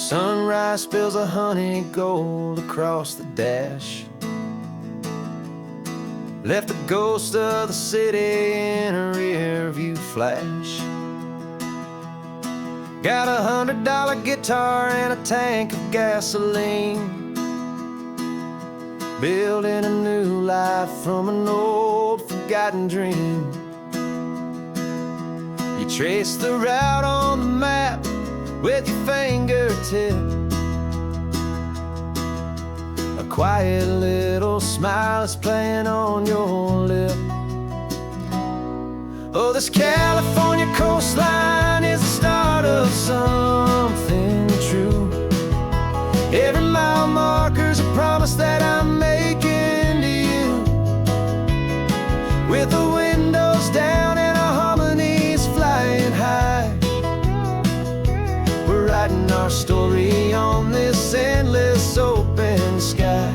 Sunrise spills a honey gold across the dash. Left the ghost of the city in a rear view flash. Got $100 guitar and a tank of gasoline, building a new life from an old forgotten dream. You trace the route on the map with your fingertip. A quiet little smile is playing on your lip. Oh, this California coastline is the start of something true. Every mile marker's a promise that I'm making to you. With the windows down and our harmonies flying high, we're writing our story on this endless open sky.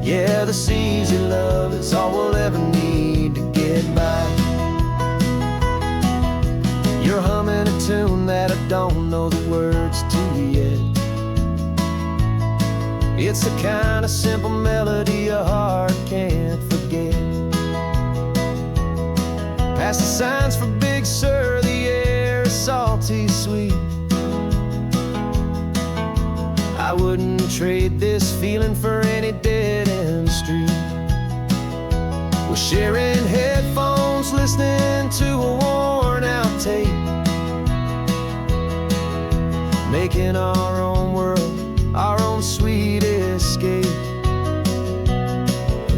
Yeah, this easy love is all we'll ever need to get by. You're humming a tune that I don't know the words to yet. It's the kind of simple melody your heart can't forget. Past the signs for Big Sur, the air is salty sweet. I wouldn't trade this feeling for any dead-end street. We're sharing headphones, listening to a worn-out tape, making our own world, our own sweet escape.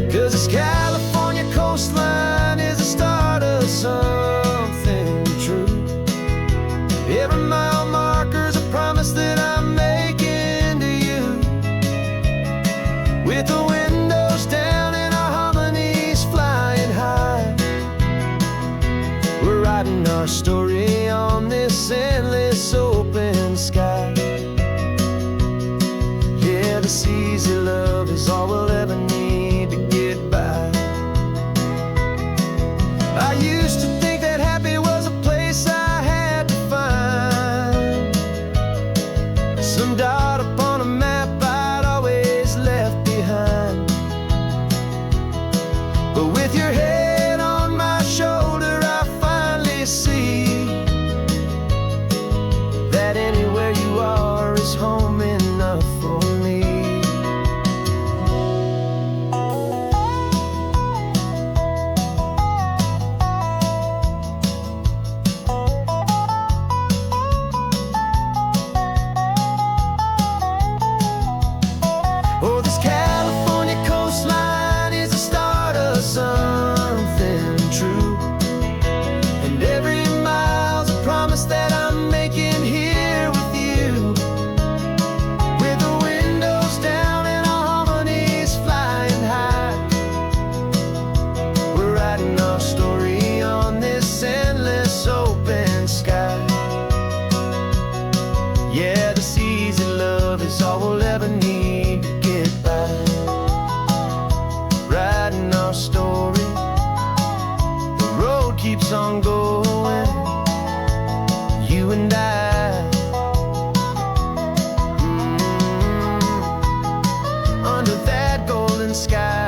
'Cause this California coastline is the start of something true. Every mile marker's a promise that I'm making to you. With the windows down and our harmonies flying high, we're writing our story on this endless open sky. Yeah, this easy love is all we'll ever need to get by. I used to think that happy was a place I had to find, some dot upon a map I'd always left behind. But with your head on my shoulder, I finally see that anywhere you are is home enough for me. Oh, this California coastline is the start of something true. And every mile's a promise that I'm making here with you. With the windows down and our harmonies flying high, we're writing our story on this endless open sky. Yeah, this easy love is all we'll ever need to get by. Writing our story, the road keeps on going, you and I. Under that golden sky.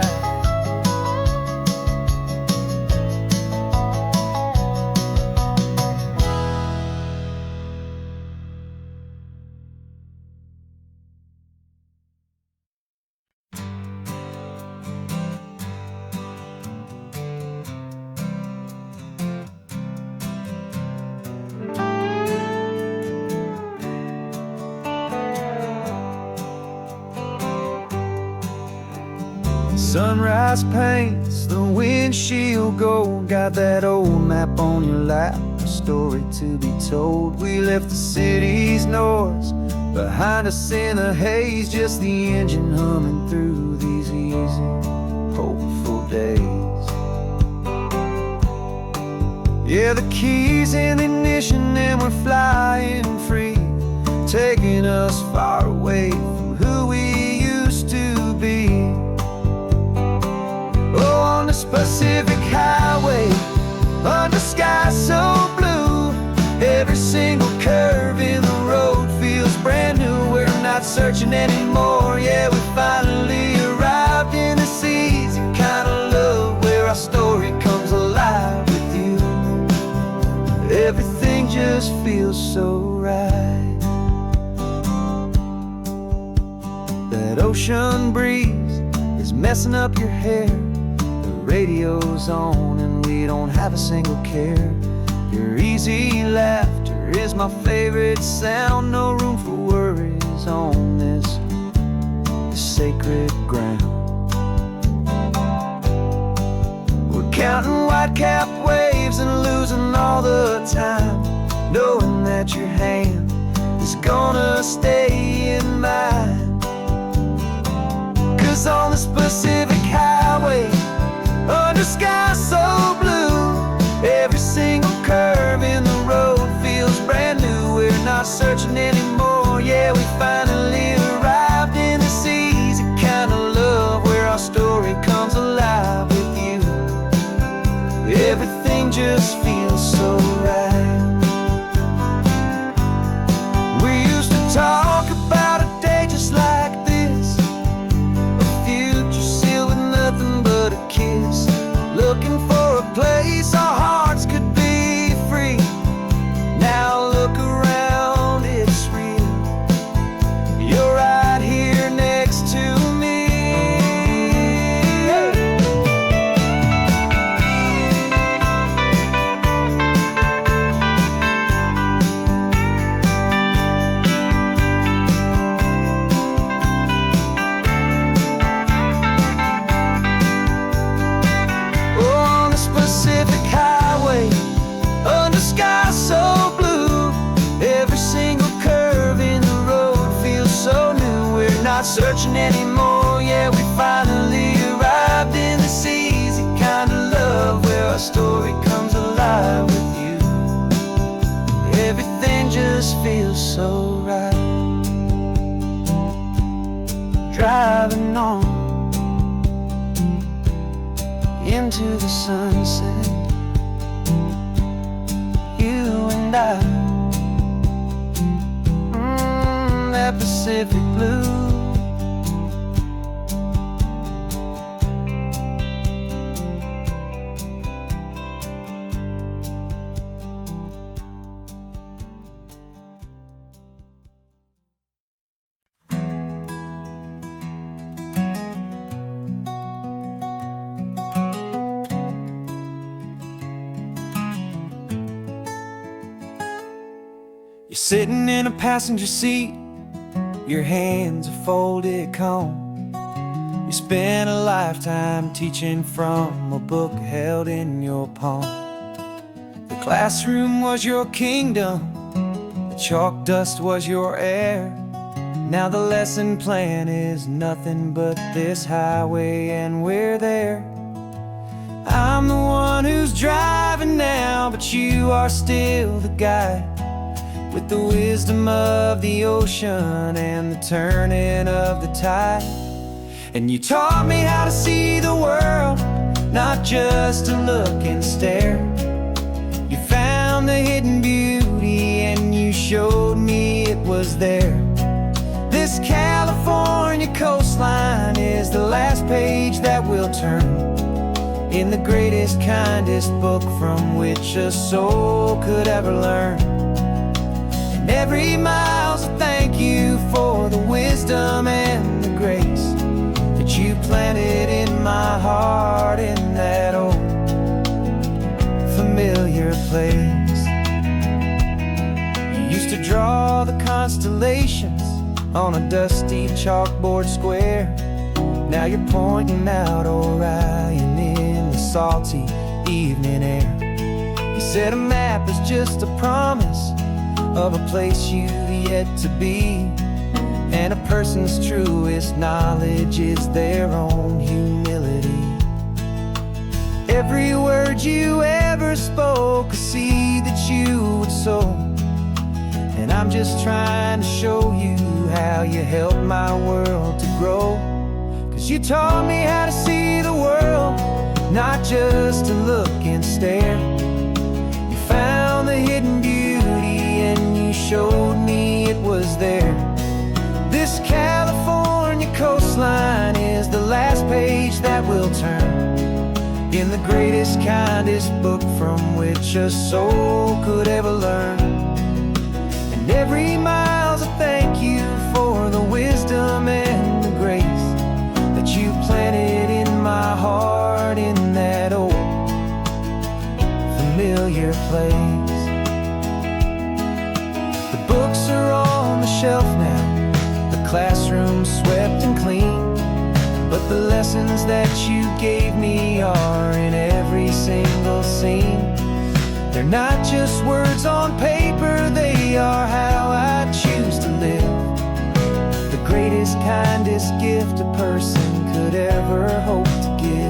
Sunrise paints the windshield gold. Got that old map on your lap, a story to be told. We left the city's noise behind us in the haze, just the engine humming through these easy, hopeful days. Yeah, the keys in the ignition and we're flying free, taking us far away from who we used to be. Oh, on this Pacific highway, under sky so blue, every single curve in the road not searching anymore. Yeah, we finally arrived in this easy kind of love where our story comes alive with you. Everything just feels so right. That ocean breeze is messing up your hair. The radio's on and we don't have a single care. Your easy laughter is my favorite sound. No room for worries on this sacred ground. We're counting white-capped waves and losing all the time, knowing that your hand is gonna stay in mine. 'Cause on this Pacific highway, under sky so blue, every single curve in the road feels brand new. We're not searching anymore. Yeah, we finally arrived in this easy kind of love where our story comes alive with you. Everything just feels so right. We used to talk about a day just like this, a future sealed with nothing but a kiss, looking for a place our hearts could be free. Now look around, it's real. You're right here next to me. Oh, on this Pacific highway, under sky so blue, every single curve in the road feels so new. We're not searching anymore. Yeah, we finally arrived in this easy kind of love where our story comes alive with you. Everything just feels so right. Driving on into the sunset, you and I, that Pacific blue. You're sitting in a passenger seat, your hands are folded calm. You spent a lifetime teaching from a book held in your palm. The classroom was your kingdom, the chalk dust was your air. Now the lesson plan is nothing but this highway and we're there. I'm the one who's driving now, but you are still the guide, with the wisdom of the ocean and the turning of the tide. And you taught me how to see the world, not just to look and stare. You found the hidden beauty and you showed me it was there. This California coastline is the last page that we'll turn in the greatest, kindest book from which a soul could ever learn. Every mile's a thank you for the wisdom and the grace that you planted in my heart in that old familiar place. You used to draw the constellations on a dusty chalkboard square. Now you're pointing out Orion in the salty evening air. You said a map is just a promise of a place you've yet to be, and a person's truest knowledge is their own humility. Every word you ever spoke, a seed that you would sow, and I'm just trying to show you how you helped my world to grow. 'Cause you taught me how to see the world, not just to look and stare. You found the hidden beauty and you showed me it was there. This coastline is the last page that we'll turn in the greatest, kindest book from which a soul could ever learn. And every mile's a thank you for the wisdom and the grace that you planted in my heart in that old familiar place. The books are on the shelf now, the classroom swept and clean, but the lessons that you gave me are in every single scene. They're not just words on paper, they are how I choose to live. The greatest, kindest gift a person could ever hope to give.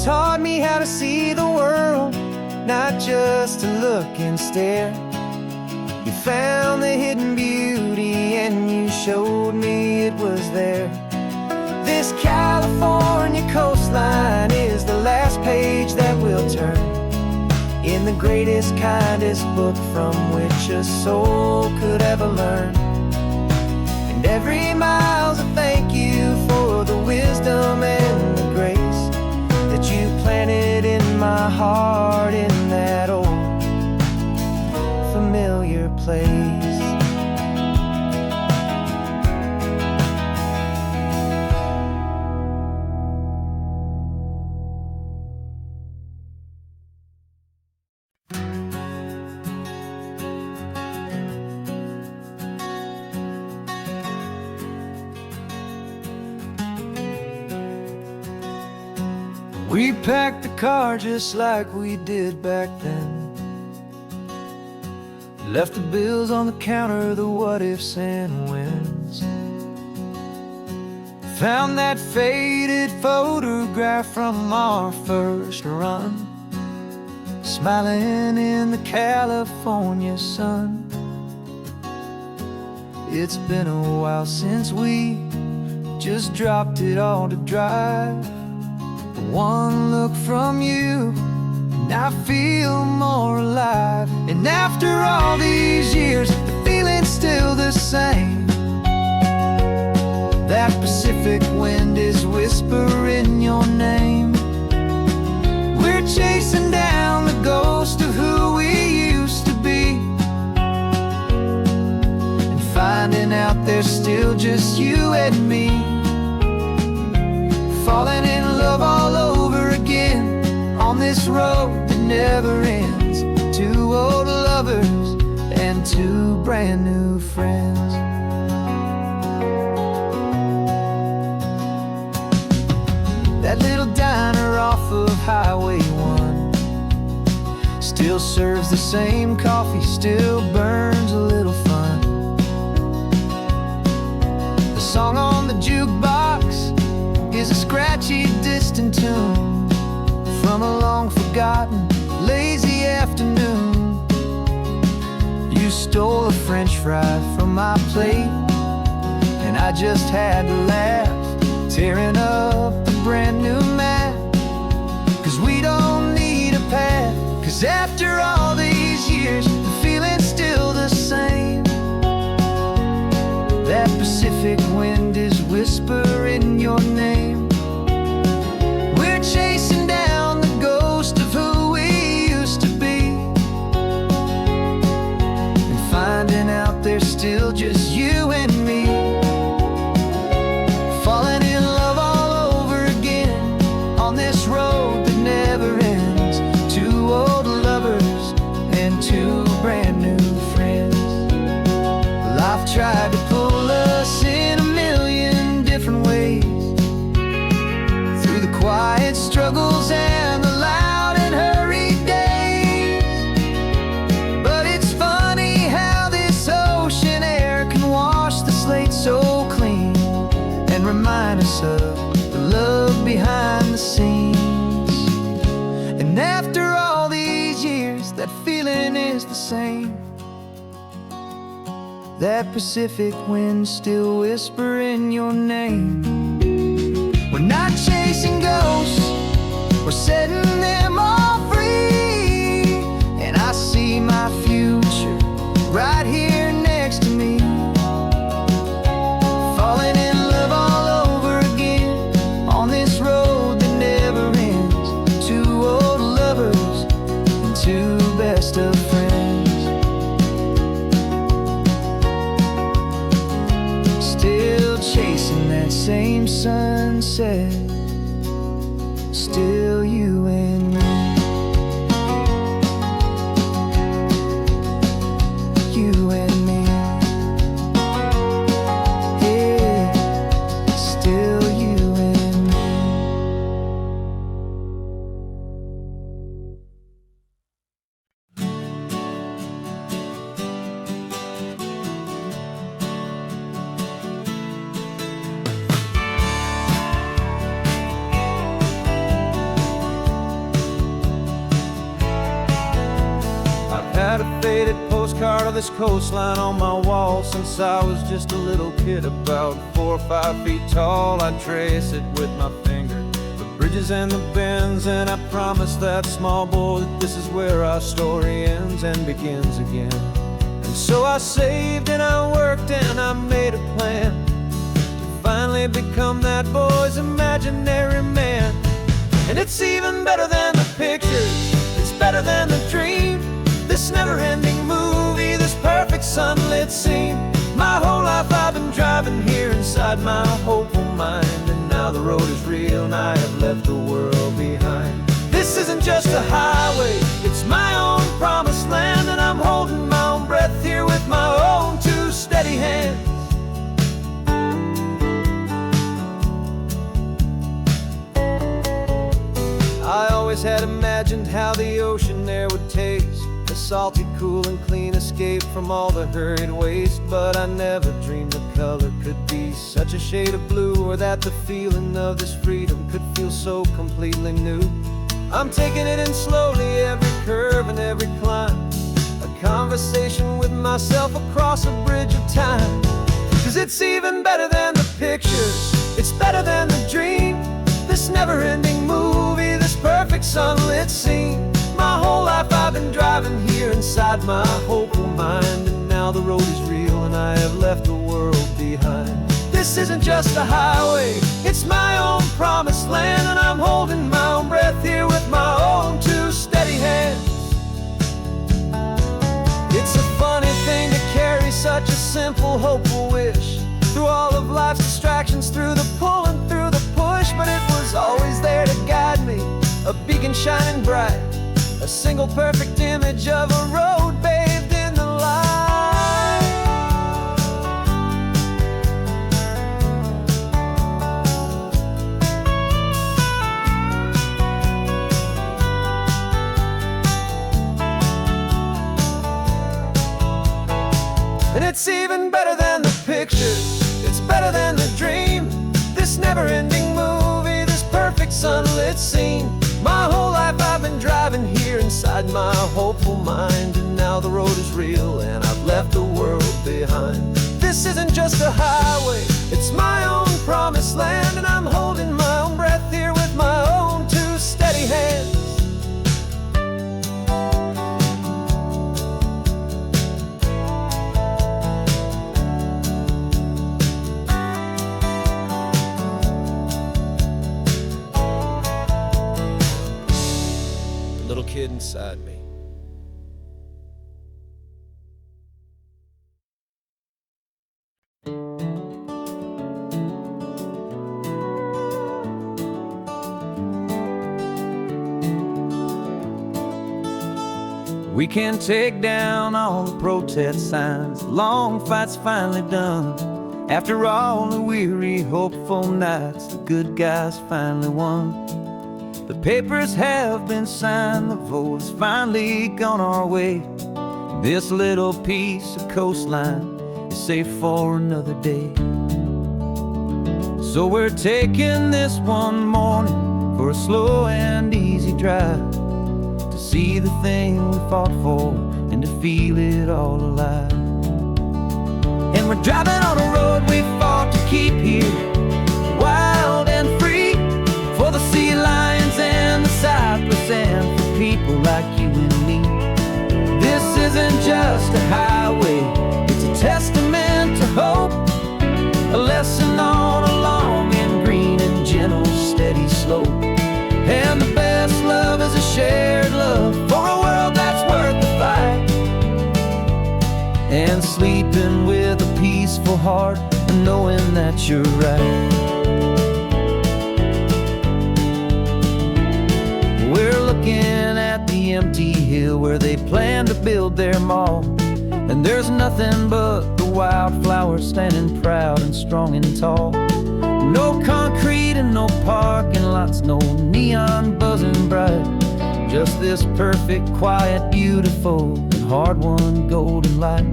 Taught me how to see the world, not just to look and stare. You found the hidden beauty and you showed me it was there. This California coastline is the last page that we'll turn in the greatest, kindest book from which a soul could ever learn. And every mile's a thank you for the wisdom and the grace that you planted in my heart in that old familiar place. We packed the car just like we did back then. Left the bills on the counter, the what ifs and whens. Found that faded photograph from our first run, smiling in the California sun. It's been a while since we just dropped it all to drive. One look from you and I feel more alive. And after all these years, the feeling's still the same. That Pacific wind is whispering your name. We're chasing down the ghost of who we used to be, and finding out there's still just you and me. Falling in love all over again on this road that never ends. Two old lovers and two brand new friends. That little diner off of Highway 1 still serves the same coffee, still burns a little fun. The song on the jukebox is a scratchy, distant tune from a long-forgotten, lazy afternoon. You stole a French fry from my plate, and I just had to laugh, tearing up the brand new map. 'Cause we don't need a path, 'cause after all these years, the feeling's still the same. That Pacific wind is whispering your name. We're chasing down the ghost of who we used to be, and finding out there's still just you and me. Falling in love all over again on this road that never ends. Two old lovers and two brand new friends. Life tried to pull us in a million different ways, through the quiet struggles and the loud and hurried days. But it's funny how this ocean air can wash the slate so clean and remind us of the love behind the scenes. And after all these years, that feeling is the same. That Pacific wind still whispering your name. We're chasing ghosts, we're setting them all free. And I see my future right here next to me, falling in love all over again on this road that never ends. Two old lovers and two best of friends, still chasing that same sunset, still you and me. You and me, yeah, still you and me. Had a faded postcard of this coastline on my wall since I was just a little kid, about 4 or 5 feet tall. I trace it with my finger, the bridges and the bends, and I promised that small boy that this is where our story ends and begins again. And so I saved and I worked and I made a plan to finally become that boy's imaginary man. And it's even better than the pictures, it's better than the dream, this never-ending movie, this perfect sunlit scene. My whole life I've been driving here inside my hopeful mind, and now the road is real and I have left the world behind. This isn't just a highway, it's my own promised land, and I'm holding my own breath here with my own two steady hands. I always had imagined how the ocean air would taste, a salty, cool and clean escape from all the hurried waste. But I never dreamed the color could be such a shade of blue, or that the feeling of this freedom could feel so completely new. I'm taking it in slowly, every curve and every climb, a conversation with myself across a bridge of time. 'Cause it's even better than the pictures, it's better than the dream, this never-ending movie, this perfect sunlit scene. My whole life I've been driving here inside my hopeful mind, and now the road is real and I have left the world behind. This isn't just a highway, it's my own promised land, and I'm holding my own breath here with my own two steady hands. It's a funny thing to carry such a simple, hopeful wish through all of life's distractions, through the pull and through the push, but it was always there to guide me, a beacon shining bright, a single perfect image of a road bathed in the light. And it's even better than the pictures, it's better than the dream, this never-ending movie, this perfect sunlit scene. My whole life I've been driving here inside my hopeful mind, and now the road is real and I've left the world behind. This isn't just a highway, it's my own promised land, and I'm holding my own breath here with my own two steady hands. Little kid inside me. We can take down all the protest signs, long fight's finally done. After all the weary, hopeful nights, the good guys finally won. The papers have been signed, the vote's finally gone our way. This little piece of coastline is safe for another day. So we're taking this one morning for a slow and easy drive, to see the thing we fought for and to feel it all alive. And we're driving on a road we fought to keep here, wild and free, just a highway, it's a testament to hope, a lesson on a long and green and gentle, steady slope. And the best love is a shared love for a world that's worth the fight. And sleeping with a peaceful heart and knowing that you're right. We're looking at the empty hill where they plan to build their mall, and there's nothing but the wildflowers standing proud and strong and tall. No concrete and no parking lots, no neon buzzing bright, just this perfect, quiet, beautiful, and hard-won golden light.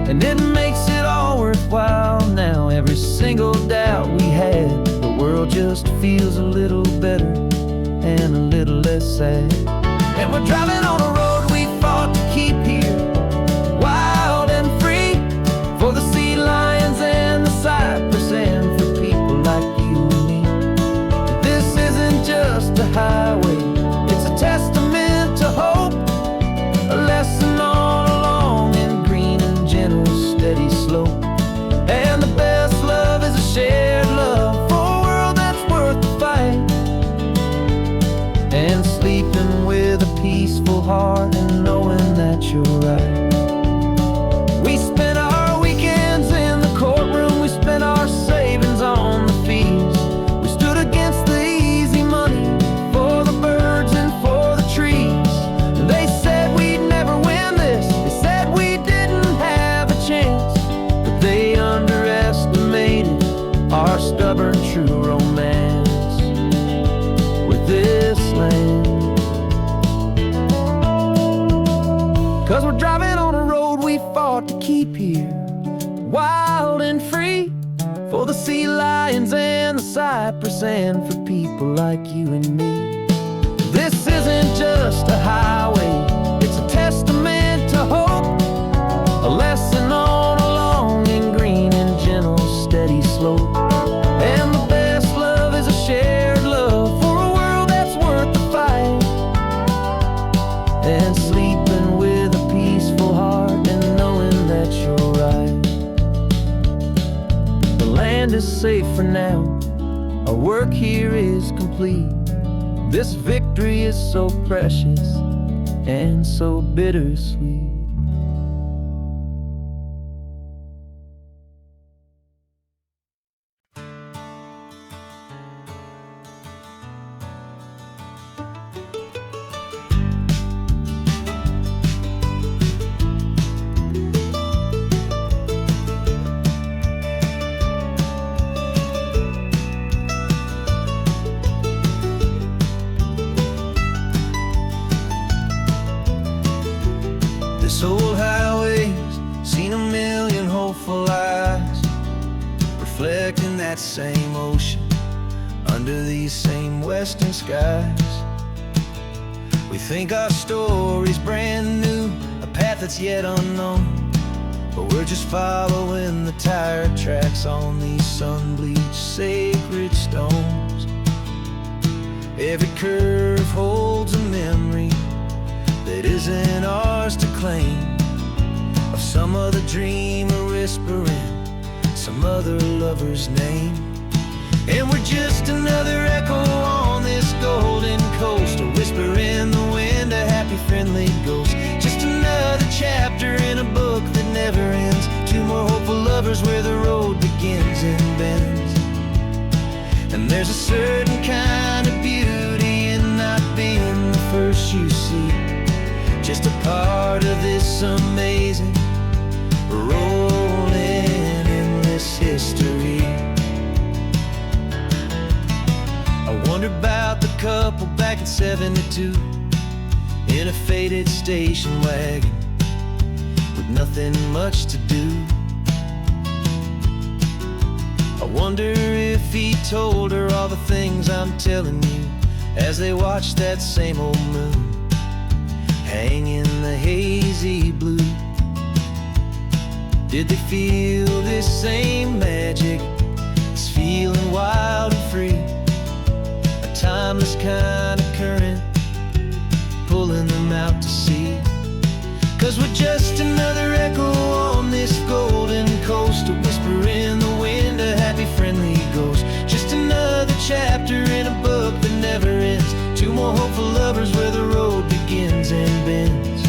And it makes it all worthwhile now. Every single doubt we had, the world just feels a little better and a little less sad. And we're driving on a road we fought to keep here, wild and free, for the sea lions and the cypress, and for people like you and me. This isn't just a highway, it's a testament to hope, a lesson on a long and green and gentle, steady slope. And the best love is a shared love for a world that's worth the fight. And sleeping with a peaceful heart and knowing that you're right. We spent our weekends in the courtroom, we spent our savings on the fees. We stood against the easy money for the birds and for the trees. And they said we'd never win this, they said we didn't have a chance, but they underestimated our stubborn true romance with this land. 'Cause we're driving on a road we fought to keep here, wild and free, for the sea lions and the cypress, and for people like you and me. This isn't just a highway, it's a testament to hope, a lesson on a long and green and gentle, steady slope. And the best love is a shared love for a world that's worth the fight. And sleeping with a peaceful heart and knowing that you're right. The land is safe for now, our work here is complete. This victory is so precious and so bittersweet. This old highway's seen a million hopeful eyes, reflecting that same ocean under these same western skies. We think our story's brand new, a path that's yet unknown, but we're just following the tire tracks on these sun-bleached sacred stones. Every curve holds a memory that isn't ours to claim, of some other dreamer whispering some other lover's name. And we're just another echo on this golden coast, a whisper in the wind, a happy friendly ghost. Just another chapter in a book that never ends, two more hopeful lovers where the road begins and bends. And there's a certain kind of beauty in not being the first you see, just a part of this amazing, rolling, endless history. I wonder about the couple back in '72 in a faded station wagon with nothing much to do. I wonder if he told her all the things I'm telling you as they watched that same old moon hang in the hazy blue. Did they feel this same magic, this feeling wild and free, a timeless kind of current pulling them out to sea? 'Cause we're just another more hopeful lovers where the road begins and bends.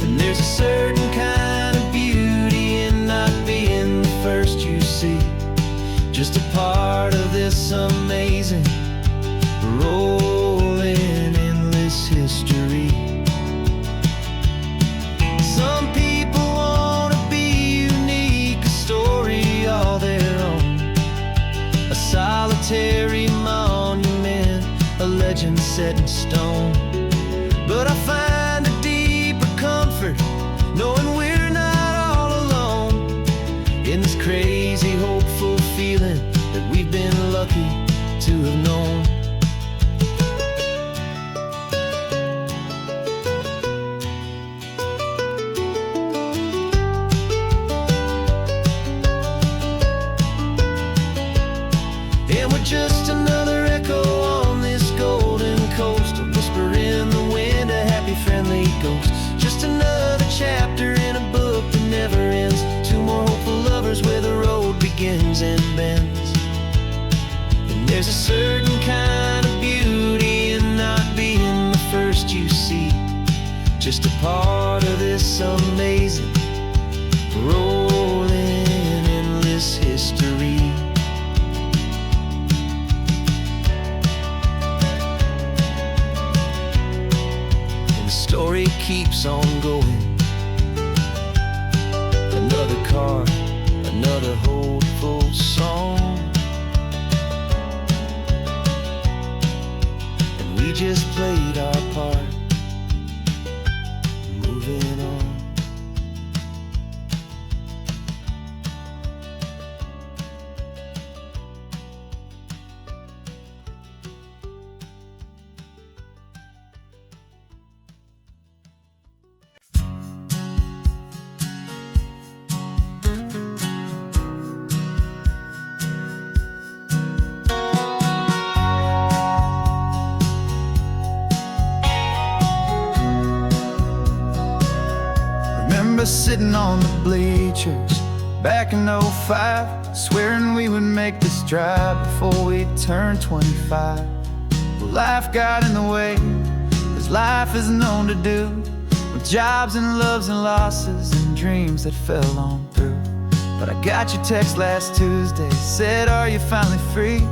And there's a certain kind of beauty in not being the first you see, just a part of this amazing rolling endless history. Some people want to be unique, a story all their own, a solitary monument, a legend set in stone. But I find a deeper comfort knowing we're not all alone in this crazy, hopeful feeling that we've been lucky to have known. And we're just another echo on this golden coast, a whisper in the wind, a happy, friendly ghost. Just another chapter in a book that never ends. Two more hopeful lovers where the road begins and bends. And there's a certain kind of beauty in not being the first you see, just a part of this amazing rolling endless history. Story keeps on going. Another card, another hopeful song, and we just played our part, moving on. Sitting on the bleachers back in '05, swearing we would make this drive before we turned 25. Well, life got in the way, as life is known to do, with jobs and loves and losses and dreams that fell on through. But I got your text last Tuesday, said, are you finally free?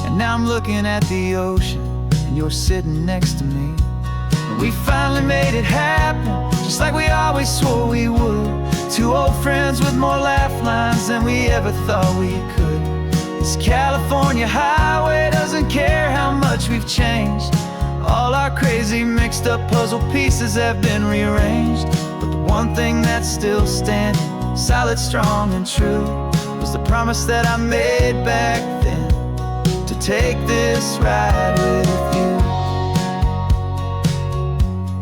And now I'm looking at the ocean, and you're sitting next to me. And we finally made it happen, just like we always swore we would. Two old friends with more laugh lines than we ever thought we could. This California highway doesn't care how much we've changed. All our crazy mixed up puzzle pieces have been rearranged. But the one thing that's still standing, solid, strong, and true, was the promise that I made back then, to take this ride with you.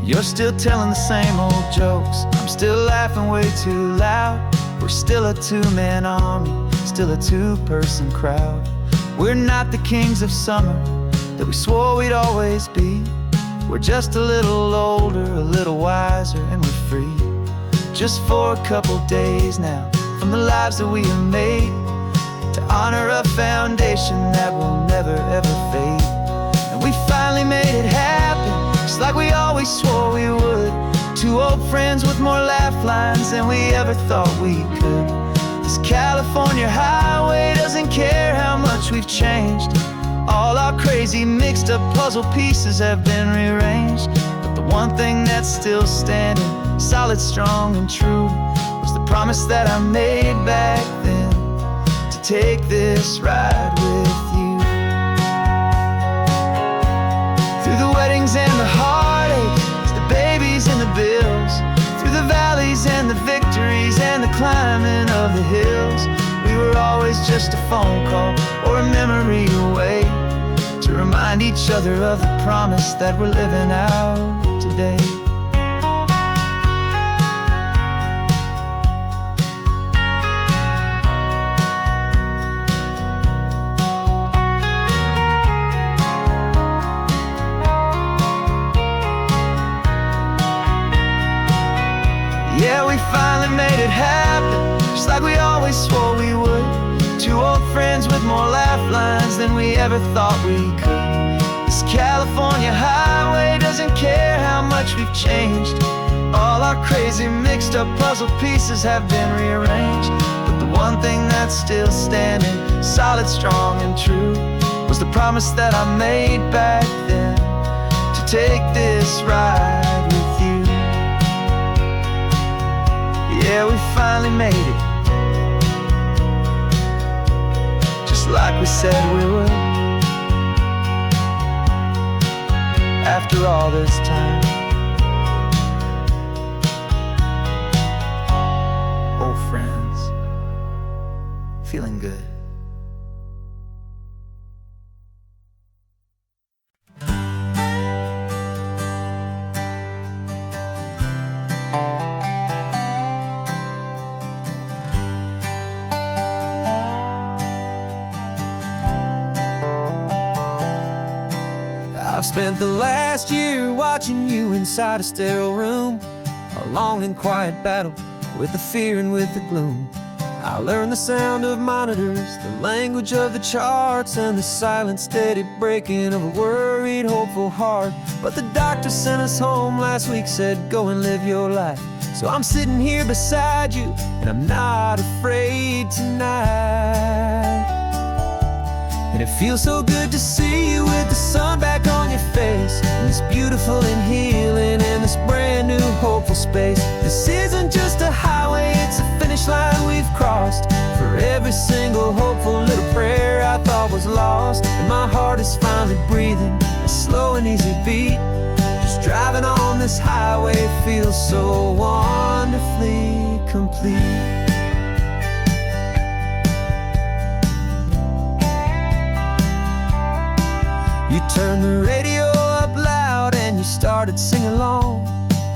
You're still telling the same old jokes, I'm still laughing way too loud. We're still a two-man army, still a two-person crowd. We're not the kings of summer that we swore we'd always be. We're just a little older, a little wiser, and we're free. Just for a couple days now, from the lives that we have made, to honor a foundation that will never ever fade. And we finally made it happen, just like we always swore we would. Two old friends with more laugh lines than we ever thought we could. This California highway doesn't care how much we've changed. All our crazy mixed up puzzle pieces have been rearranged. But the one thing that's still standing, solid, strong, and true, was the promise that I made back then, to take this ride with you. Through the weddings and the heartaches, the babies and the bills, through the valleys and the victories and the climbing of the hills, we were always just a phone call or a memory away, to remind each other of the promise that we're living out today. Yeah, we finally made it happen, just like we always swore we would. Two old friends with more laugh lines than we ever thought we could. This This California highway doesn't care how much we've changed. All our crazy mixed up puzzle pieces have been rearranged. But the one thing that's still standing, solid, strong, and true, was the promise that I made back then, to take this ride with you. Yeah, we finally made it, just like we said we would. After all this time, old friends, feeling good. I've spent the last year watching you inside a sterile room, a long and quiet battle with the fear and with the gloom. I learned the sound of monitors, the language of the charts, and the silent, steady breaking of a worried, hopeful heart. But the doctor sent us home last week, said, go and live your life. So I'm sitting here beside you, and I'm not afraid tonight. And it feels so good to see you with the sun back on your face, and this beautiful and healing in this brand new hopeful space. This isn't just a highway, it's a finish line we've crossed. For every single hopeful little prayer I thought was lost, and my heart is finally breathing a slow and easy beat. Just driving on this highway feels so wonderfully complete. You turned the radio up loud and you started singing along,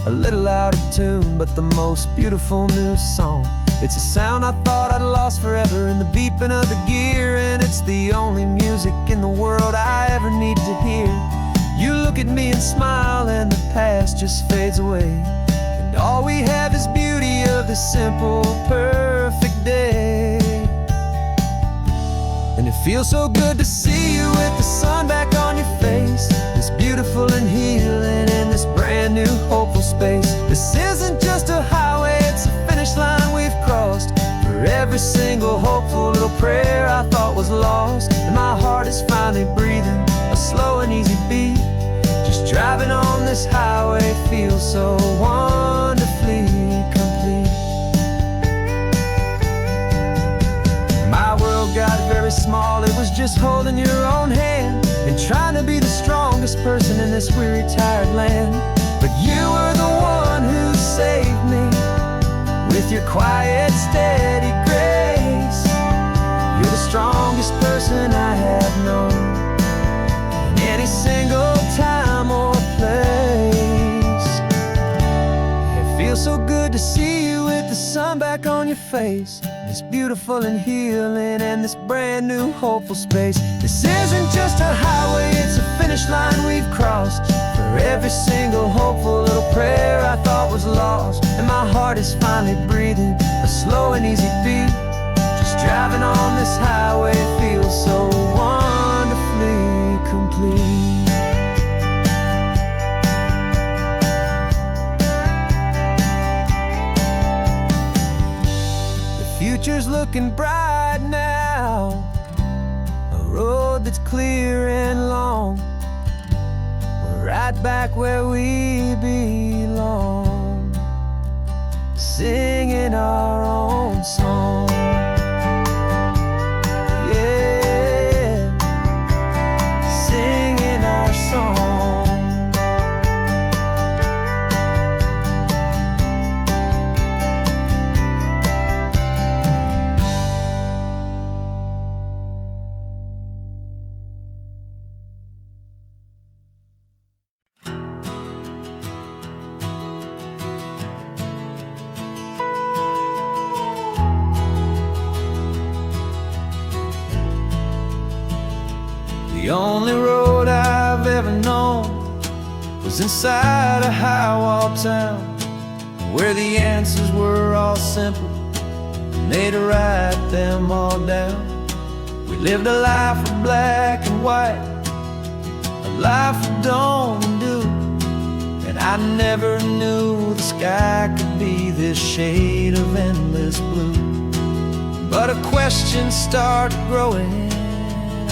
a little out of tune, but the most beautiful new song. It's a sound I thought I'd lost forever in the beeping of the gear, and it's the only music in the world I ever need to hear. You look at me and smile, and the past just fades away, and all we have is beauty of this simple, perfect day. And it feels so good to see you with the sun back on your face, this beautiful and healing in this brand new hopeful space. This isn't just a highway, it's a finish line we've crossed. For every single hopeful little prayer I thought was lost, and my heart is finally breathing a slow and easy beat. Just driving on this highway feels so wonderfully complete. My world got very small, it was just holding your own hand and trying to be the strongest person in this weary, tired land. But you were the one who saved me with your quiet, steady grace. You're the strongest person I have known in any single time or place. It feels so good to see you with the sun back on your face, this beautiful and healing and this brand new hopeful space. This isn't just a highway, it's a finish line we've crossed. For every single hopeful little prayer I thought was lost, and my heart is finally breathing a slow and easy beat. Just driving on this highway feels so wonderfully complete. Future's looking bright now, a road that's clear and long. We're right back where we belong, singing our own song. Yeah, singing our song. The only road I've ever known was inside a high-wall town, where the answers were all simple and they'd write them all down. We lived a life of black and white, a life would only do. And I never knew the sky could be this shade of endless blue. But a question started growing,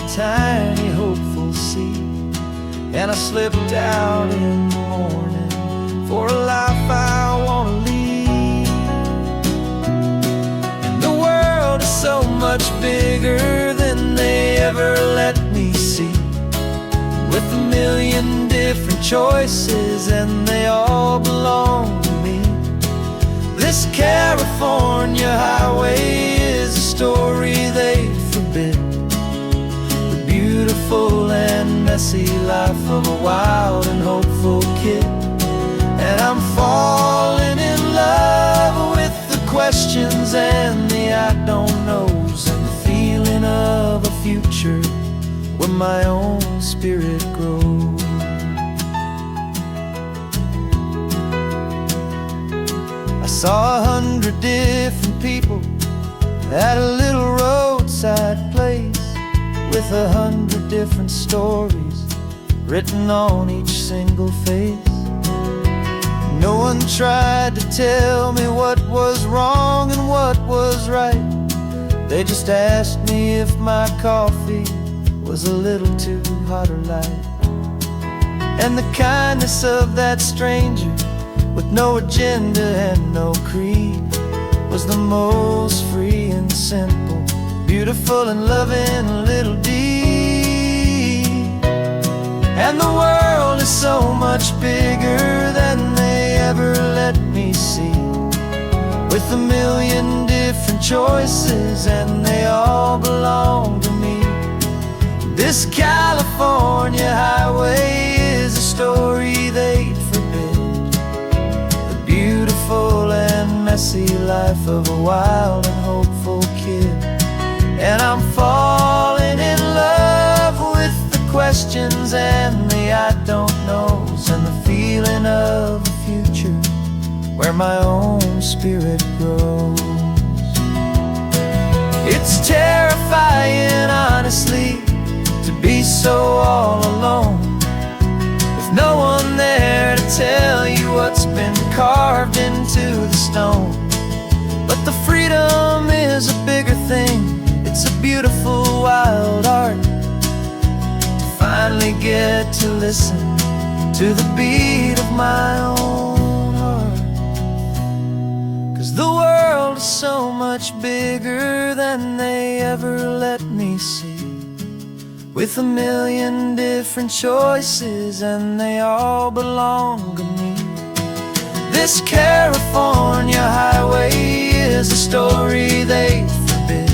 a tiny hopeful seed, and I slipped out in the morning for a life I want to lead. And the world is so much bigger than they ever let me see, with a million different choices and they all belong to me. This California highway is a story they forbid, the beautiful and messy life of a wild and hopeful kid. And I'm falling in love with the questions and the I don't knows, and the feeling of a future where my own spirit grows. I saw 100 different people at a little roadside place, with 100 different stories written on each single face. No one tried to tell me what was wrong and what was right. They just asked me if my coffee was a little too hot or light. And the kindness of that stranger, with no agenda and no creed, was the most free and simple, beautiful and loving little deed. And the world is so much bigger than they ever let me see, with a million different choices and they all belong to me. This California highway is a story they'd forbid, the beautiful and messy life of a wild and hopeful kid. And I'm falling in love with the questions and the I don't knows, and the feeling of a future where my own spirit grows. It's terrifying, honestly, to be so all alone, with no one there to tell you what's been carved into the stone. But the freedom is a bigger thing, it's a beautiful wild art, to finally get to listen to the beat of my own heart. 'Cause the world is so much bigger than they ever let me see, with a million different choices and they all belong to me. This California highway is a story they forbid,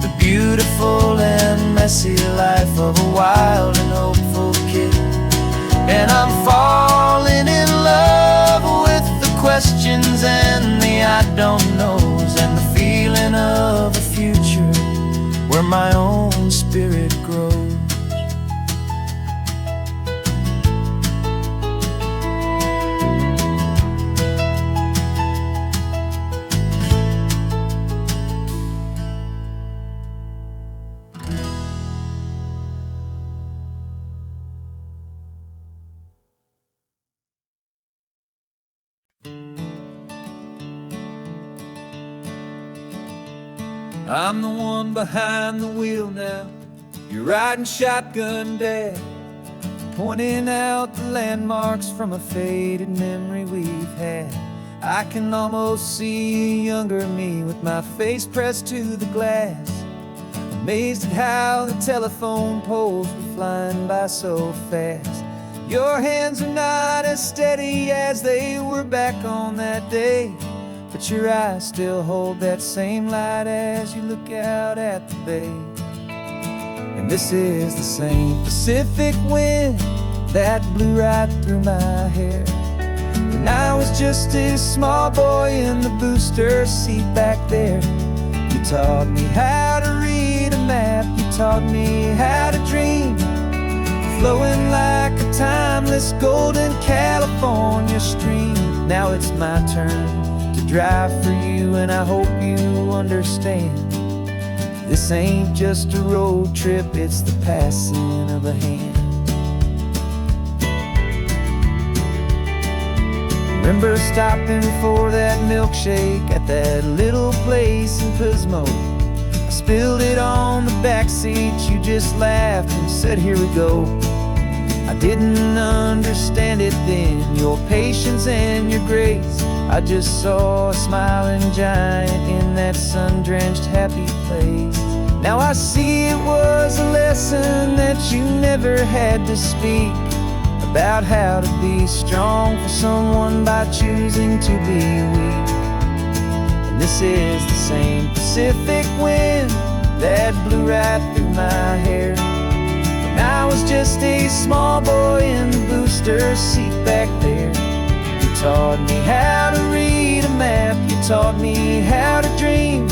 the beautiful and messy life of a wild and hopeful kid. And I'm falling in love with the questions and the I don't knows, and the feeling of a future where my own spirit grows. I'm the one behind the wheel now, you're riding shotgun, Dad, pointing out the landmarks from a faded memory we've had. I can almost see a younger me with my face pressed to the glass, amazed at how the telephone poles were flying by so fast. Your hands are not as steady as they were back on that day, but your eyes still hold that same light as you look out at the bay. And this is the same Pacific wind that blew right through my hair when I was just a small boy in the booster seat back there. You taught me how to read a map, you taught me how to dream, flowing like a timeless golden California stream. Now it's my turn to drive for you, and I hope you understand, this ain't just a road trip, it's the passing of a hand. Remember stopping for that milkshake at that little place in Pismo. I spilled it on the back seat, you just laughed and said, here we go. I didn't understand it then, your patience and your grace. I just saw a smiling giant in that sun-drenched happy place. Now I see it was a lesson that you never had to speak, about how to be strong for someone by choosing to be weak. And this is the same Pacific wind that blew right through my hair when I was just a small boy in the booster seat back there. You taught me how to read a map, you taught me how to dream,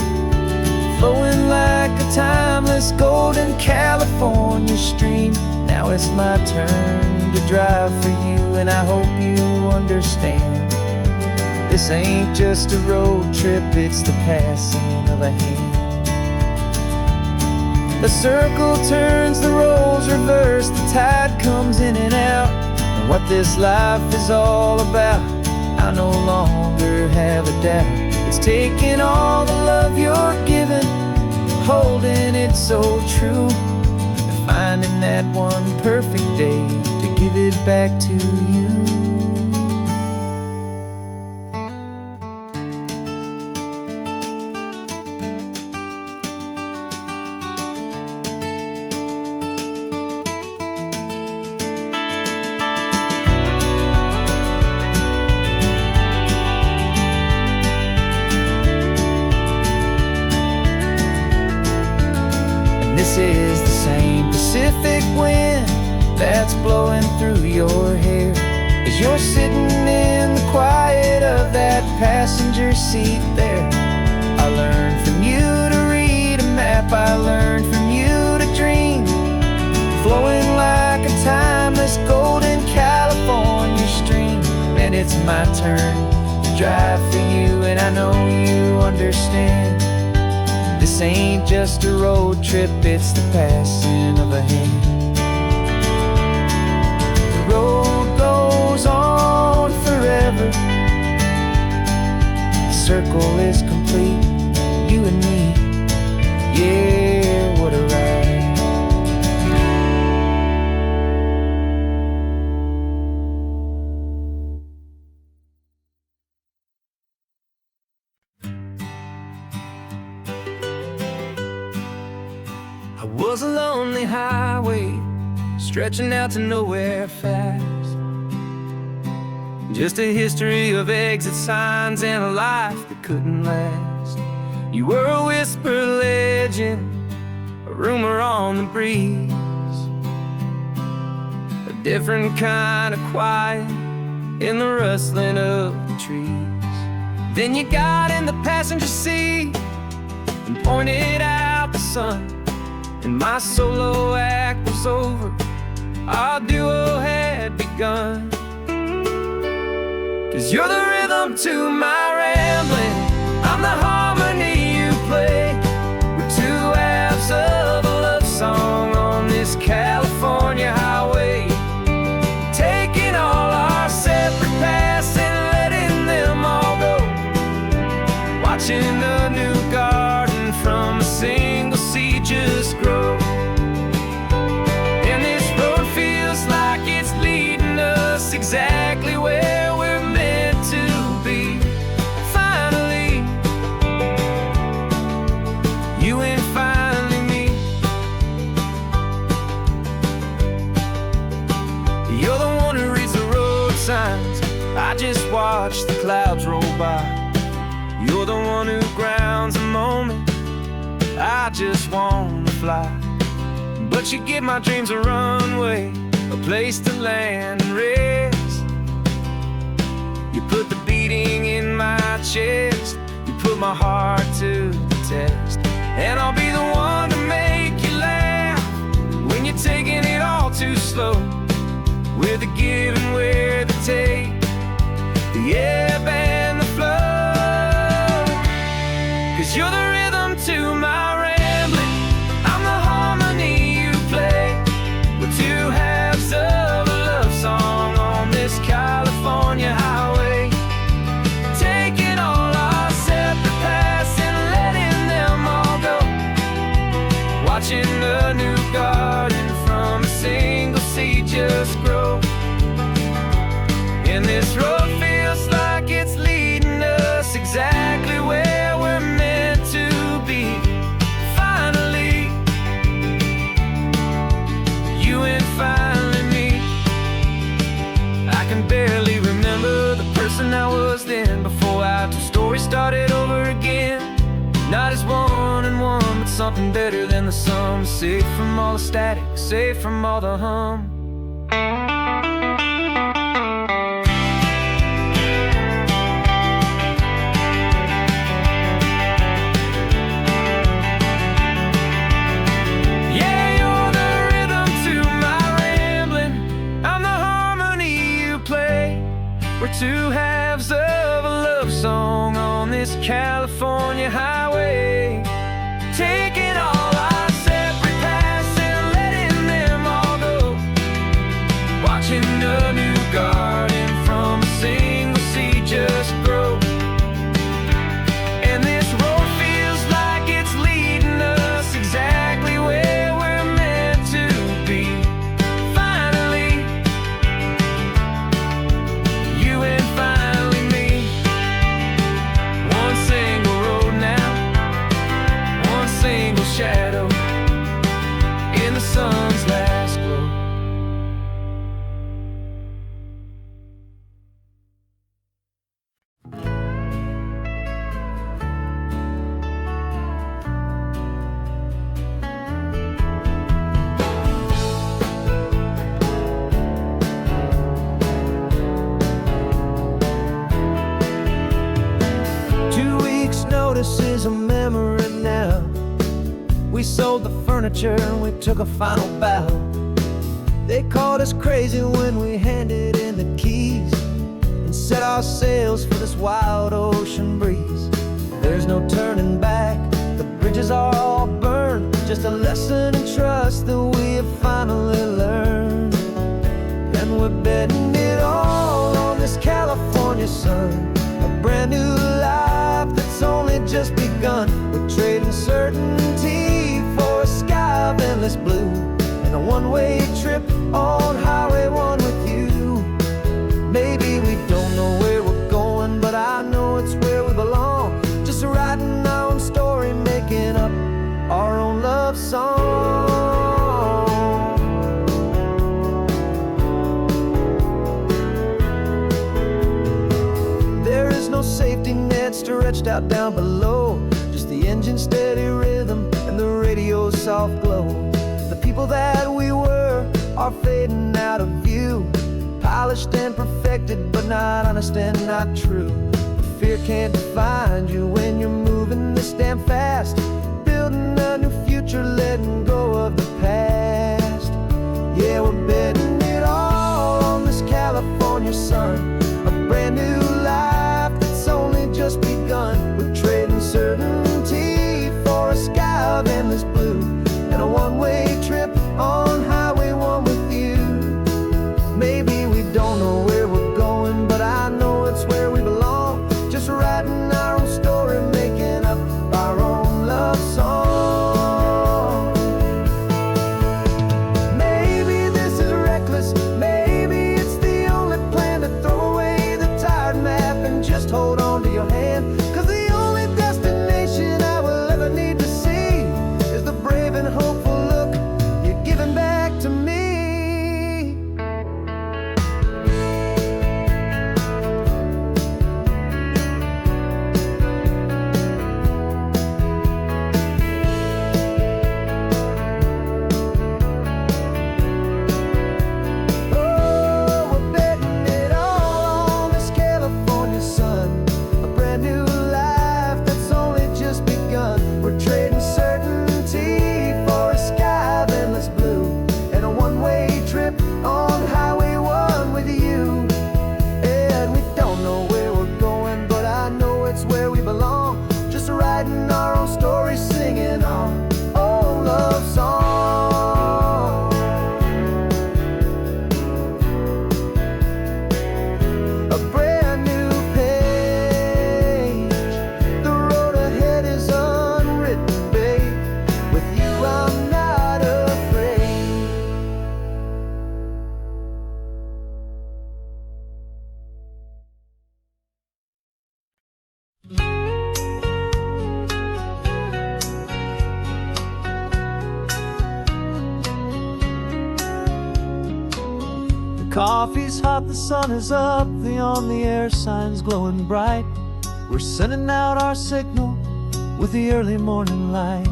flowing like a timeless golden California stream. Now it's my turn to drive for you, and I hope you understand. This ain't just a road trip, it's the passing of a hand. The circle turns, the roles reverse, the tide comes in and out. And what this life is all about, I no longer have a doubt. It's taking all the love you're giving, holding it so true, and finding that one perfect day to give it back to you. This is the same Pacific wind that's blowing through your hair as you're sitting in the quiet of that passenger seat there. I learned from you to read a map, I learned from you to dream, flowing like a timeless golden California stream. And it's my turn to drive for you, and I know you understand. This ain't just a road trip, it's the passing of a hand. The road goes on forever, the circle is complete, you and me, yeah, what a ride. I was a lonely highway, stretching out to nowhere fast. Just a history of exit signs and a life that couldn't last. You were a whisper legend, a rumor on the breeze, a different kind of quiet in the rustling of the trees. Then you got in the passenger seat and pointed out the sun, and my solo act was over, our duo had begun. 'Cause you're the rhythm to my rambling, I'm the harmony you play. We're two halves of a love song on this California highway, taking all our separate paths and letting them all go, watching a new garden from a single seed just grow. And this road feels like it's leading us exactly where we're meant to be. Finally, you and finally me. You're the one who reads the road signs, I just watch the clouds roll by. You're the one who grounds a moment, I just wanna fly. But you give my dreams a runway, a place to land and rest. You put the beating in my chest, you put my heart to the test. And I'll be the one to make you laugh when you're taking it all too slow. We're the give and we're the take, the ebb and the flow. 'Cause you're the rhythm to my rambling, I'm the harmony you play. We're two halves of a love song on this California highway, started over again. Not as one and one, but something better than the sum. Safe from all the static, safe from all the hum. Yeah, you're the rhythm to my rambling. I'm the harmony you play. We're two halves of a love song on this California highway, taking all our separate paths and letting them all go, watching a new garden from a single seed just grow. And this road feels like it's leading us exactly where we're meant to be. Finally, you and finally me. One single road now, one single shadow in the sun's last glow. 2 weeks' notice is a memory now. We sold the furniture and we took a final bow. They called us crazy when we handed in the keys and set our sails for this wild ocean breeze. There's no turning back, the bridges are all burned. Just a lesson in trust that we have finally learned. And we're betting it all on this California sun, a brand new life that's only just begun. We're trading certainty for a sky of endless blue, and a one-way trip on Highway 1 with you. Maybe we don't know where we're going, but I know it's where we belong. Just writing our own story, making up our own love song. There is no safety net stretched out down below, just the engine's steady rhythm and the radio's soft glow. The people that we were are fading out of view, polished and perfected, but not honest and not true. Fear can't define you when you're moving this damn fast, building a new future, letting go of the past. Yeah, we're betting it all on this California sun, a brand new life that's only just begun. We're trading certainty for a sky of endless blue, and a one-way trip on Highway 1 with you. Maybe we don't know where we're going, but I know it's where we belong. Just writing our own story, making up our own love song. Maybe this is reckless, maybe it's the only plan to throw away the tired map and just hold on to your hand. 'Cause the only destination I will ever need to see is the brave and hopeful look you're giving back to me. Oh, we're betting it all on this California sun, a brand new life that's only just begun. We're trading certainty for a sky of endless blue, and a one-way trip on Highway 1 with you. And we don't know where we're going, but I know it's where we belong. Just writing our own story, singing our own love song. A brand new page, the road ahead is unwritten, babe. With you I'm not afraid. The coffee's hot, the sun is up, the on the air sign's glowing bright. We're sending out our signal with the early morning light.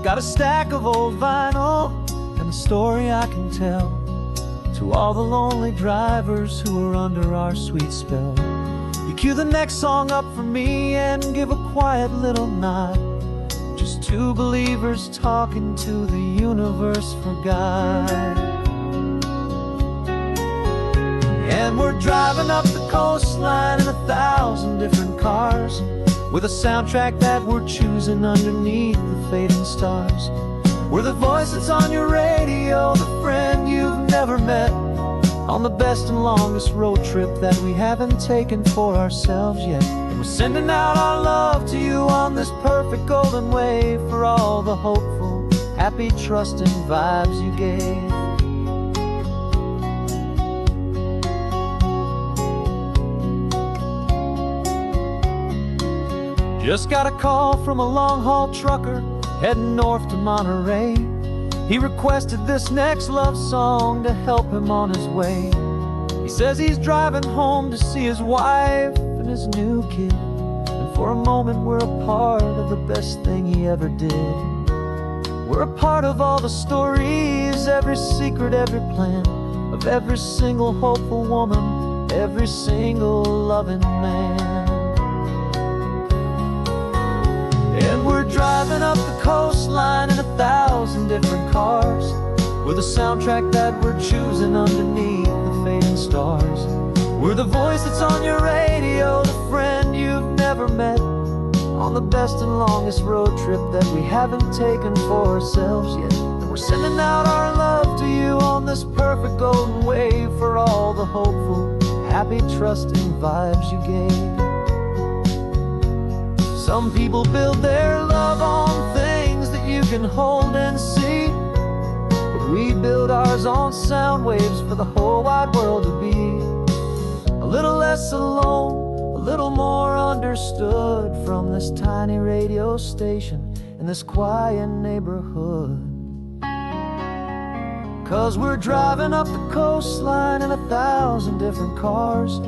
Got a stack of old vinyl and a story I can tell to all the lonely drivers who are under our sweet spell. You cue the next song up for me and give a quiet little nod. Just two believers talking to the universe for God. And we're driving up the coastline in 1,000 different cars, with a soundtrack that we're choosing underneath the fading stars. We're the voice that's on your radio, the friend you've never met, on the best and longest road trip that we haven't taken for ourselves yet. And we're sending out our love to you on this perfect golden wave for all the hopeful, happy, trusting vibes you gave. Just got a call from a long-haul trucker heading north to Monterey. He requested this next love song to help him on his way. He says he's driving home to see his wife and his new kid, and for a moment we're a part of the best thing he ever did. We're a part of all the stories, every secret, every plan, of every single hopeful woman, every single loving man. And we're driving up the coastline in 1,000 different cars, with a soundtrack that we're choosing underneath the fading stars. We're the voice that's on your radio, the friend you've never met, on the best and longest road trip that we haven't taken for ourselves yet. And we're sending out our love to you on this perfect golden wave for all the hopeful, happy, trusting vibes you gave. Some people build their love on things that you can hold and see, but we build ours on sound waves for the whole wide world to be a little less alone, a little more understood from this tiny radio station in this quiet neighborhood. 'Cause we're driving up the coastline in 1,000 different cars,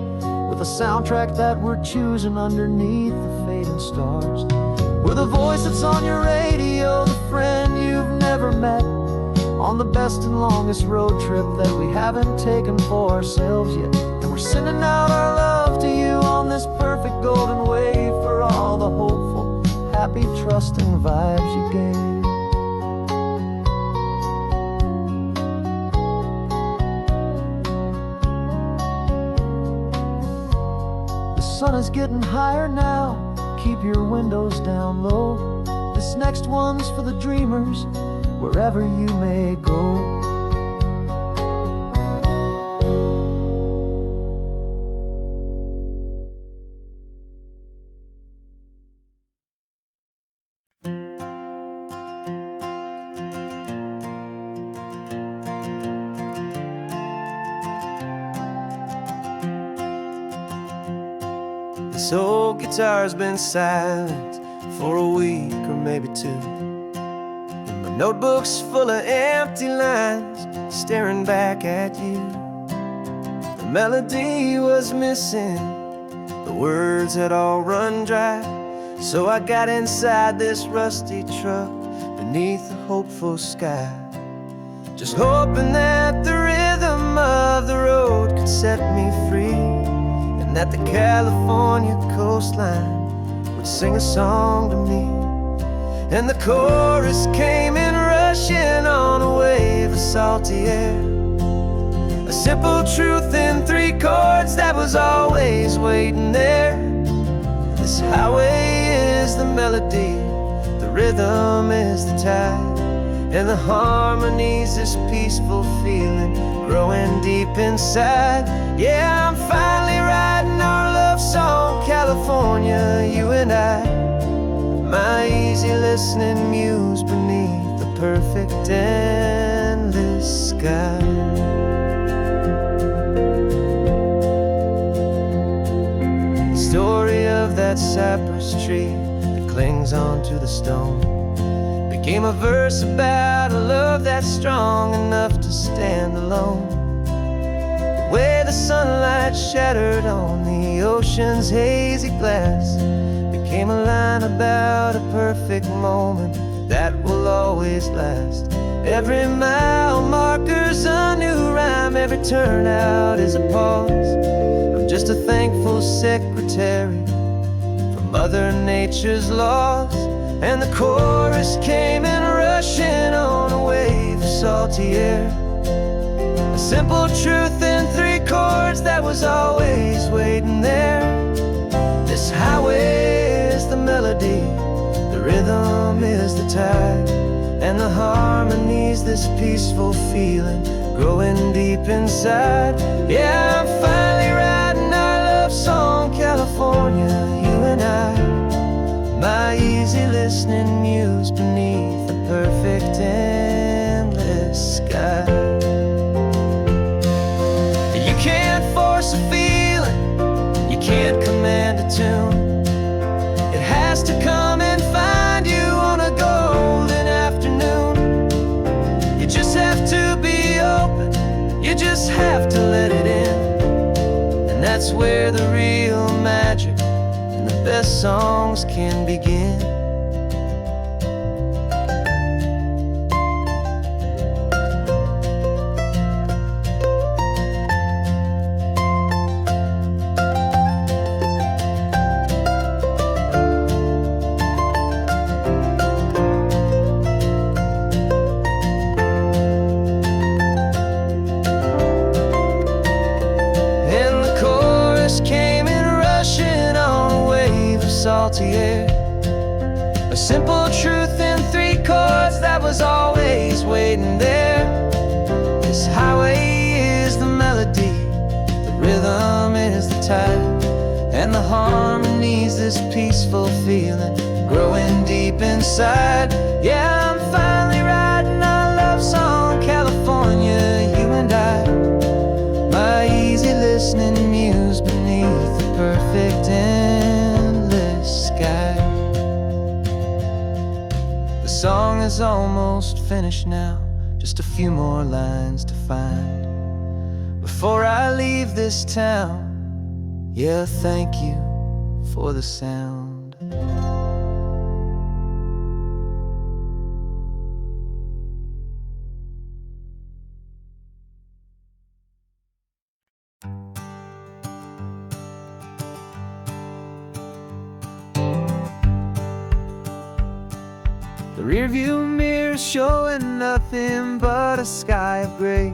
with a soundtrack that we're choosing underneath the fading stars. We're the voice that's on your radio, the friend you've never met, on the best and longest road trip that we haven't taken for ourselves yet. And we're sending out our love to you on this perfect golden wave for all the hopeful, happy, trusting vibes you gave. The sun is getting higher now, keep your windows down low. This next one's for the dreamers, wherever you may go. This old guitar's been silent for a week or maybe two, and my notebook's full of empty lines staring back at you. The melody was missing, the words had all run dry, so I got inside this rusty truck beneath the hopeful sky, just hoping that the rhythm of the road could set me free, and that the California coastline would sing a song to me. And the chorus came in rushing on a wave of salty air, a simple truth in 3 chords that was always waiting there. This highway is the melody, the rhythm is the tide, and the harmony's this peaceful feeling growing deep inside. Yeah, I'm finally writing our love song, California, you and I, my easy listening muse beneath the perfect endless sky. The story of that cypress tree that clings onto the stone became a verse about a love that's strong enough to stand alone. where the sunlight shattered on the ocean's hazy glass became a line about a perfect moment that will always last. Every mile marker's a new rhyme, every turnout is a pause. I'm just a thankful secretary for Mother Nature's laws. And the chorus came in rushing on a wave of salty air, a simple truth in 3 chords that was always waiting there. This highway is the melody, the rhythm is the tide, and the harmony's this peaceful feeling growing deep inside. Yeah, I'm finally writing our love song, California, you and I. My easy listening muse beneath the perfect endless sky. You can't force a feeling, you can't command a tune. It has to come and find you on a golden afternoon. You just have to be open, you just have to let it in. And that's where the real magic and the best songs can begin. Salty air, a simple truth in 3 chords that was always waiting there. This highway is the melody, the rhythm is the tide, and the harmony's this peaceful feeling growing deep inside. Yeah, I'm finally writing our love song, California, you and I. My easy listening muse beneath the perfect sky. The song is almost finished now, just a few more lines to find before I leave this town. Yeah, thank you for the sound. The rearview mirror showing nothing but a sky of gray.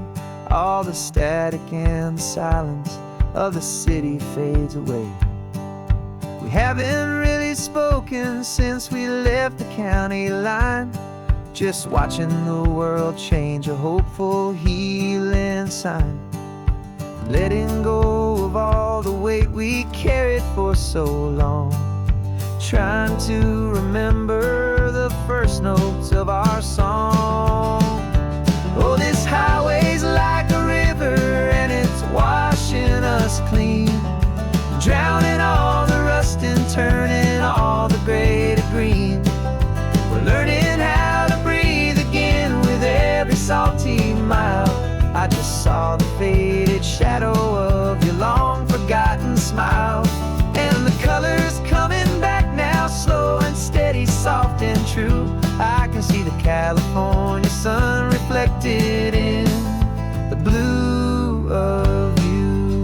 All the static and the silence of the city fades away. We haven't really spoken since we left the county line, just watching the world change, a hopeful healing sign. Letting go of all the weight we carried for so long, trying to remember the first notes of our song. Oh, this highway's like a river and it's washing us clean, drowning all the rust and turning all the gray to green. We're learning how to breathe again with every salty mile. I just saw the faded shadow of your long forgotten smile, and the colors coming back now, slow and steady, soft and true. I can see the California sun reflected in the blue of you.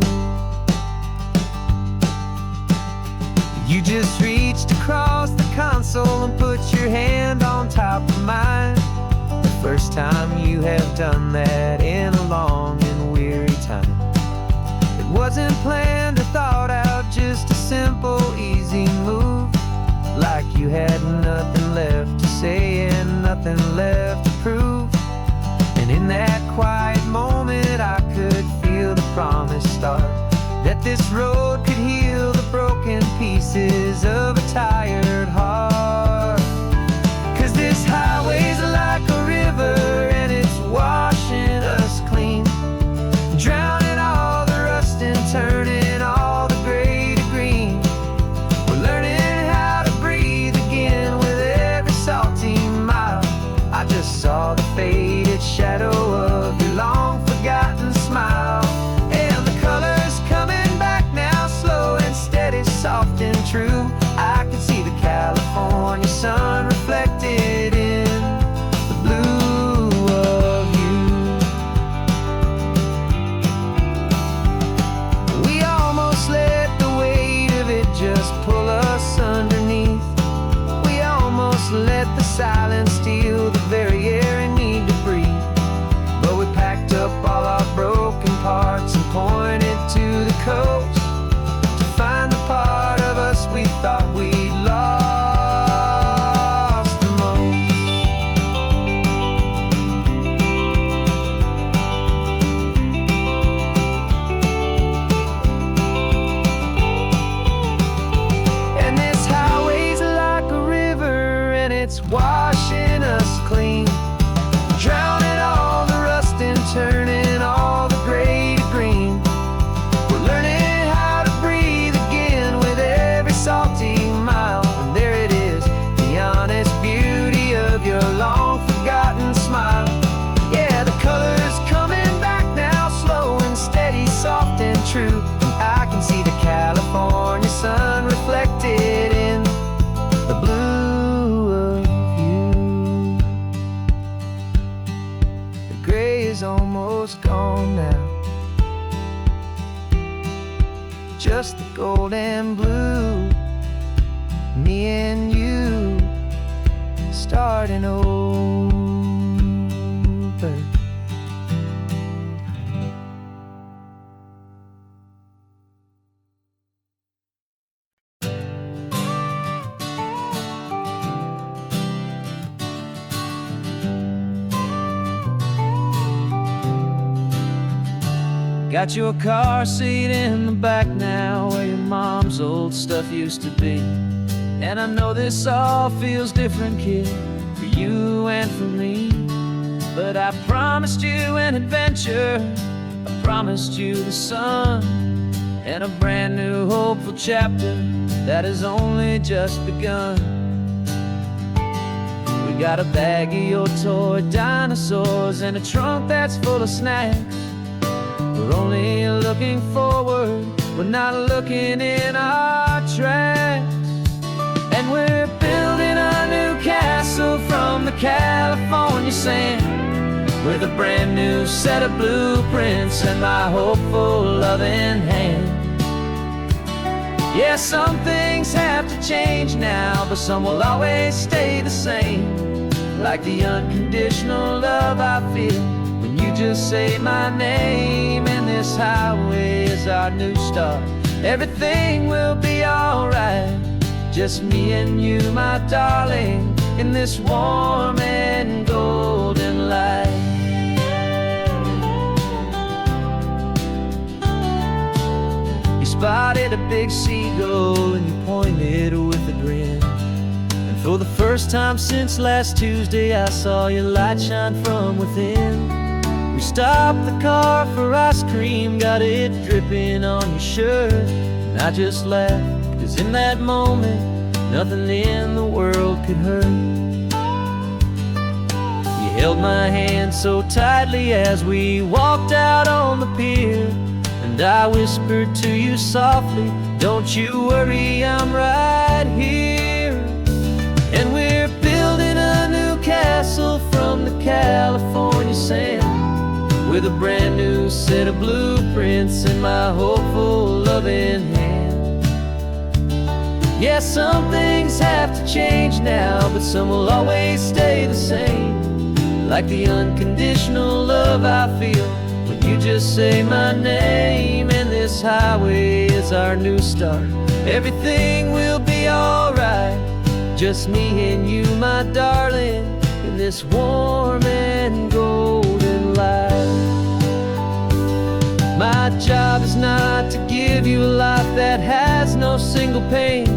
You just reached across the console and put your hand on top of mine. The first time you have done that in a long and weary time. It wasn't planned or thought out, just a simple, easy move. Like you had nothing left to say and nothing left to prove. And in that quiet moment I could feel the promise start, that this road could heal the broken pieces of a tired heart. 'Cause this highway's like a river and it's washing us clean, drowning all the rust and turning all the gray to green. We're learning how to breathe again with every salty mile. I just saw the faded shadow of your long forgotten smile, and is almost gone now. Just the gold and blue, me and you starting over. Got your car seat in the back now, where your mom's old stuff used to be. And I know this all feels different, kid, for you and for me. But I promised you an adventure, I promised you the sun, and a brand new hopeful chapter that has only just begun. We got a bag of your toy dinosaurs and a trunk that's full of snacks. We're only looking forward, we're not looking in our tracks. And we're building a new castle from the California sand, with a brand new set of blueprints and my hopeful loving hand. Yeah, some things have to change now, but some will always stay the same. Like the unconditional love I feel when you just say my name. And this highway is our new start. Everything will be alright, just me and you, my darling, in this warm and golden light. You spotted a big seagull and you pointed with a grin. And for the first time since last Tuesday, I saw your light shine from within. We stopped the car for ice cream, got it dripping on your shirt. And I just laughed, 'cause in that moment, nothing in the world could hurt. You held my hand so tightly as we walked out on the pier, and I whispered to you softly, don't you worry, I'm right here. And we're building a new castle from the California sand, with a brand new set of blueprints in my hopeful loving hand. Yeah, some things have to change now, but some will always stay the same. Like the unconditional love I feel when you just say my name. And this highway is our new start. Everything will be alright, just me and you, my darling, in this warm and golden light. My job is not to give you a life that has no single pain,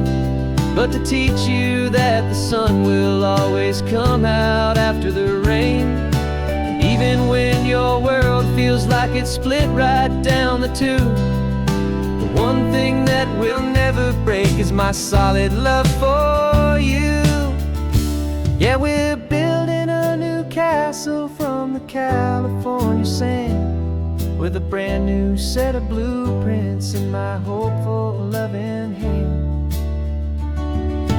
but to teach you that the sun will always come out after the rain. Even when your world feels like it's split right down the two, the one thing that will never break is my solid love for you. Yeah, we're building a new castle from the California sand, with a brand new set of blueprints in my hopeful loving hand.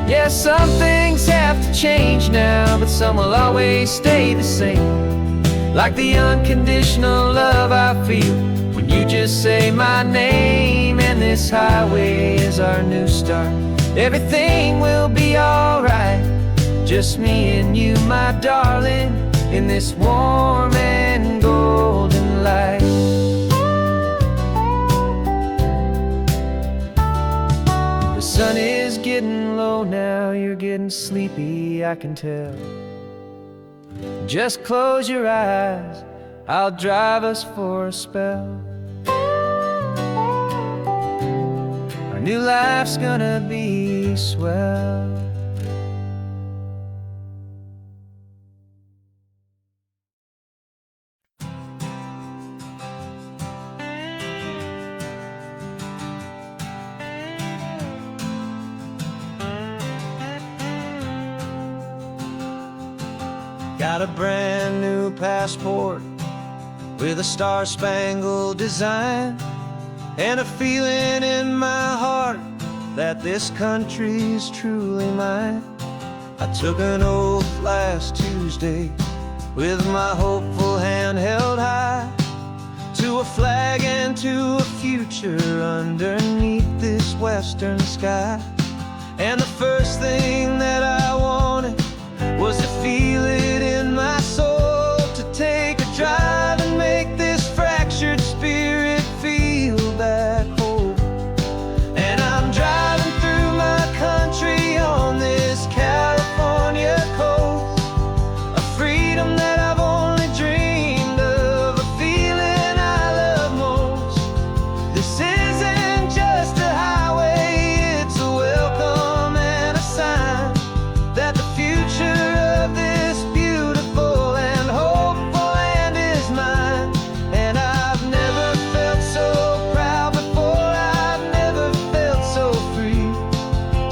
Yeah, some things have to change now, but some will always stay the same. Like the unconditional love I feel when you just say my name. And this highway is our new start. Everything will be alright, just me and you, my darling, in this warm and golden light. The sun is getting low now, you're getting sleepy, I can tell. Just close your eyes, I'll drive us for a spell. Our new life's gonna be swell. Got a brand new passport with a star-spangled design, and a feeling in my heart that this country's truly mine. I took an oath last Tuesday with my hopeful hand held high. future underneath this western sky. And the first thing that I wanted was to feel it in my soul, to take a drive and make this fractured spirit feel back home. And I'm driving through my country on this California coast, a freedom that I've only dreamed of, a feeling I love most. This isn't just a highway, it's a welcome and a sign that the future of this beautiful and hopeful land is mine. And I've never felt so proud before, I've never felt so free,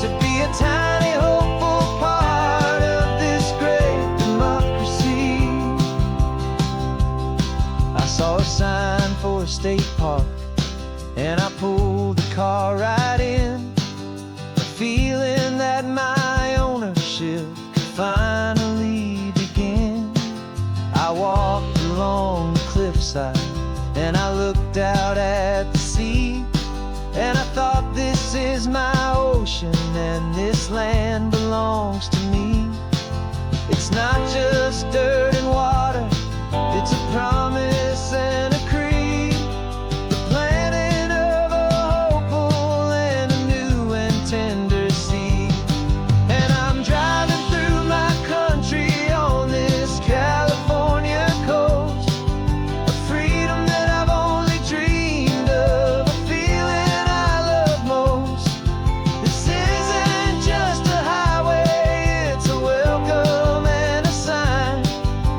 to be a tiny hopeful part of this great democracy. I saw a sign for a state park, and I pulled the car right in, feeling that my ownership could finally begin. I walked along the cliffside and I looked out at the sea, and I thought, this is my ocean and this land belongs to me. It's not just dirt and water, it's a promise and a creed, the planting of a hopeful and a new and tender seed. And I'm driving through my country on this California coast, a freedom that I've only dreamed of, a feeling I love most. This isn't just a highway, it's a welcome and a sign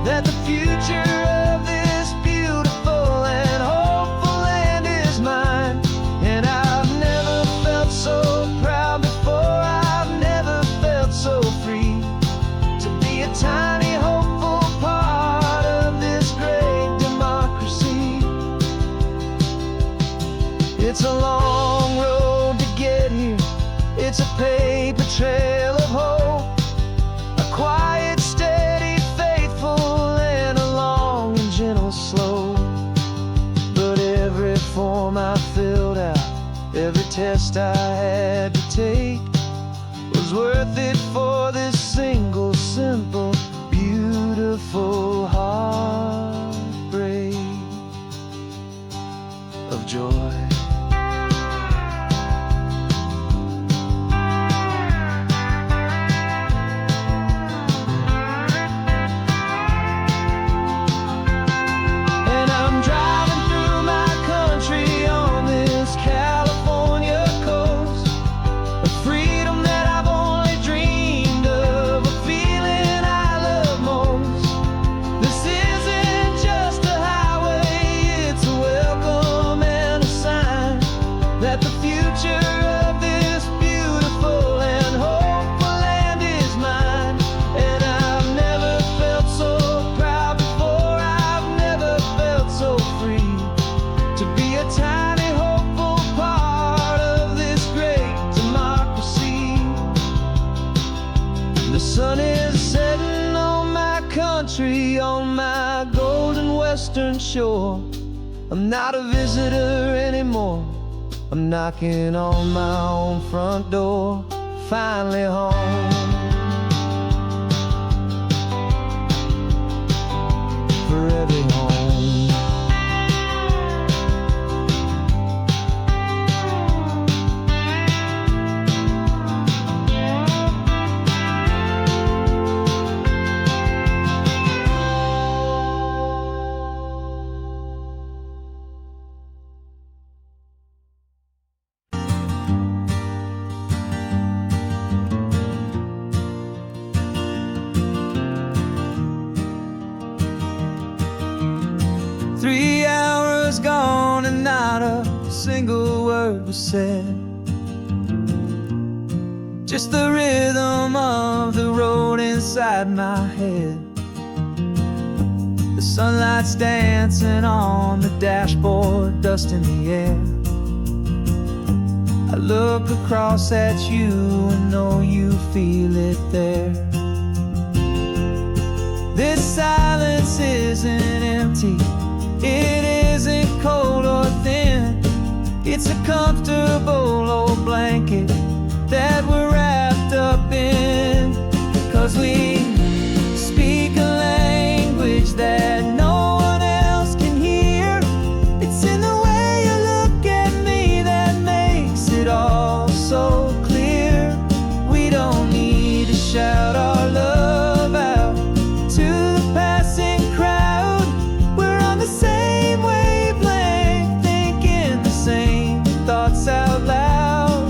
that the future of this beautiful and hopeful land is mine. And I've never felt so proud before, I've never felt so free, to be a tiny hopeful part of this great democracy. It's a long road to get here, it's a paper trail of hope, a quiet, steady, faithful, and a long and gentle slope. But every form I filled out, every test I had to take, was worth it for this single, simple, beautiful heartbreak of joy. And I'm driving through my country on this California coast, a freedom that I've only dreamed of, a feeling I love most. This isn't just a highway, it's a welcome and a sign that the future of this beautiful and hopeful land is mine. And I've never felt so proud before, I've never felt so free, to be a tiny hopeful part of this great democracy. The sun is setting on my country, on my golden western shore. I'm not a visitor anymore, I'm knocking on my own front door, finally home. For every home. Not a single word was said, just the rhythm of the road inside my head. The sunlight's dancing on the dashboard, dust in the air. I look across at you and know you feel it there. This silence isn't empty, it isn't cold or thin. It's a comfortable old blanket that we're wrapped up in, 'cause we speak a language that no one else can hear. It's in the way you look at me that makes it all so clear. We don't need to shout our love out to the passing crowd. We're on the same wavelength, thinking the same thoughts out loud.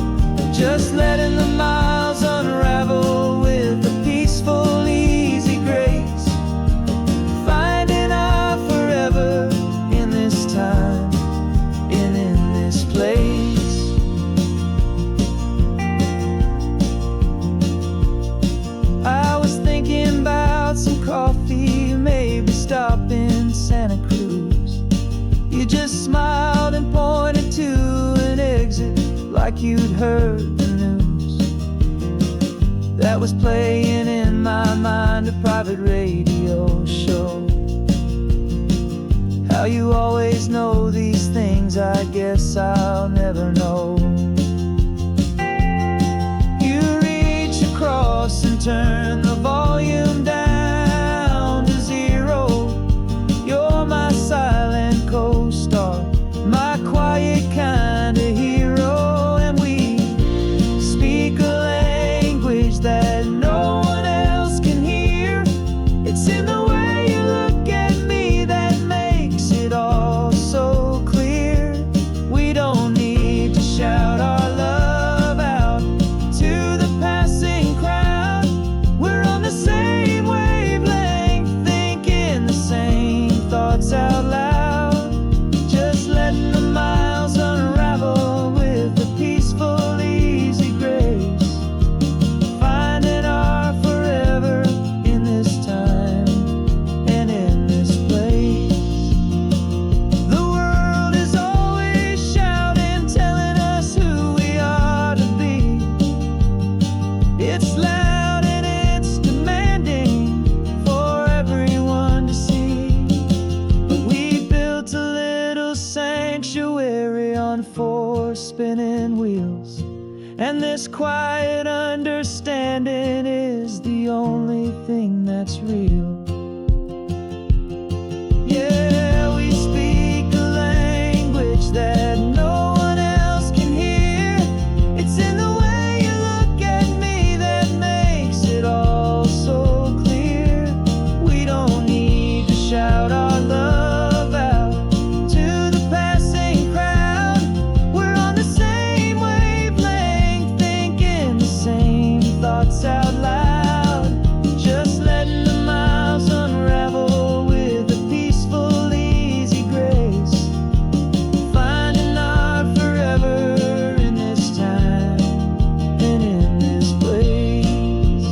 Just letting the miles unravel with a peaceful, easy grace. Finding our forever in this time and in this place. I was thinking about some coffee, maybe stop in Santa Cruz. You just smiled and pointed to an exit like you'd heard the news. That was playing in my mind, a private radio show. How you always know these things, I guess I'll never know. You reach across and turn the volume down to 0. You're my silent co-star, my quiet kind of hero. And we speak a language that no one else can hear. It's in the way you look at me that makes it all so clear. We don't need to shout our love out to the passing crowd. We're on the same wavelength, thinking the same thoughts out loud. Just letting the miles unravel with a peaceful, easy grace. Finding our forever in this time and in this place. The world is always shouting, telling us who we are to be. It's loud and it's demanding for everyone to see. But we built a little sanctuary on 4 spinning wheels, and this quiet understanding is the only thing that's real. Yeah, we speak a language that no one else can hear. It's in the way you look at me that makes it all so clear. We don't need to shout our love out to the passing crowd. We're on the same wavelength, thinking the same thoughts out loud. Just letting the miles unravel with a peaceful, easy grace. Finding our forever in this time and in this place.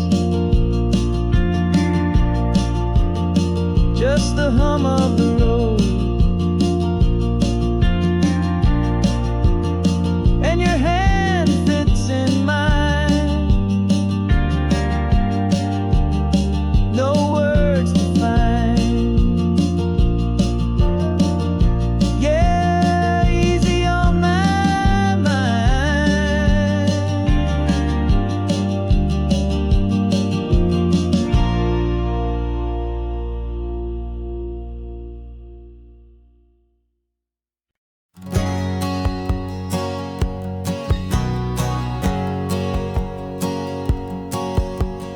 Just the hum of the road and your hand fits in mine. No words to find. Yeah, easy on my mind.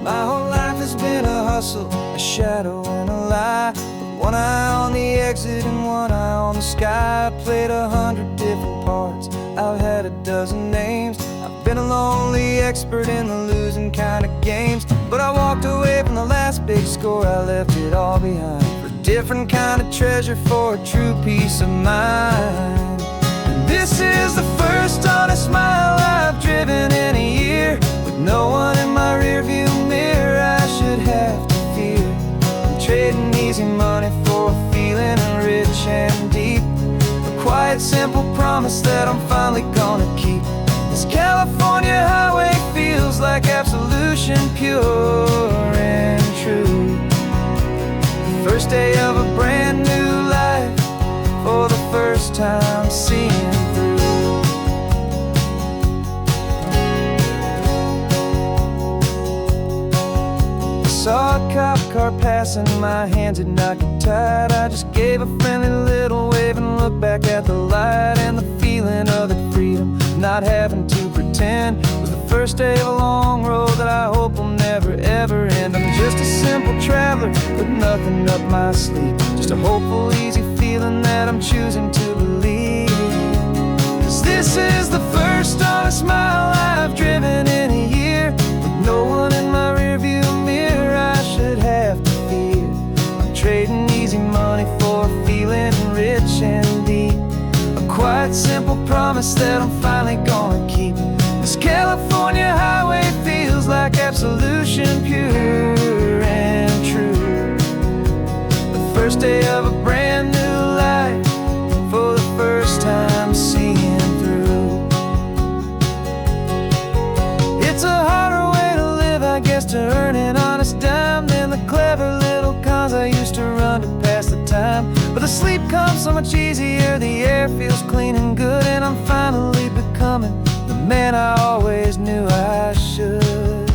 My whole life has been a hustle, a shadow and a lie. With one eye on the exit and one eye on the sky. I played 100 different parts, I've had a dozen names. I've been a lonely expert in the losing kind of games. But I walked away from the last big score, I left it all behind for a different kind of treasure, for a true peace of mind. And this is the first honest mile I've driven in a year, with no one in my rearview mirror I should have to fear. I'm trading easy money for a feeling rich and deep, a quiet, simple promise that I'm finally gonna keep. This California highway feels like absolution, pure and true. The first day of a brand new life, for the first time seeing through. glass and my hands had not got tied. I just gave a friendly little wave and looked back at the light. And the feeling of that freedom, not having to pretend, was the first day of a long road that I hope will never ever end. I'm just a simple traveler with nothing up my sleeve, just a hopeful, easy feeling that I'm choosing to believe. 'Cause this is the first honest mile I've driven in a year, with no one in my rearview mirror I should have to fear. I'm trading easy money for a feeling rich and deep, a quiet, simple promise that I'm finally gonna keep. This California highway feels like absolution, pure and true. The first day of a brand new life, for the first time seeing through. It's a harder way to live, I guess, to earn an honest dime than the clever little cons I used to run to pass the time. But the sleep comes so much easier, the air feels clean and good, and I'm finally becoming the man I always knew I should.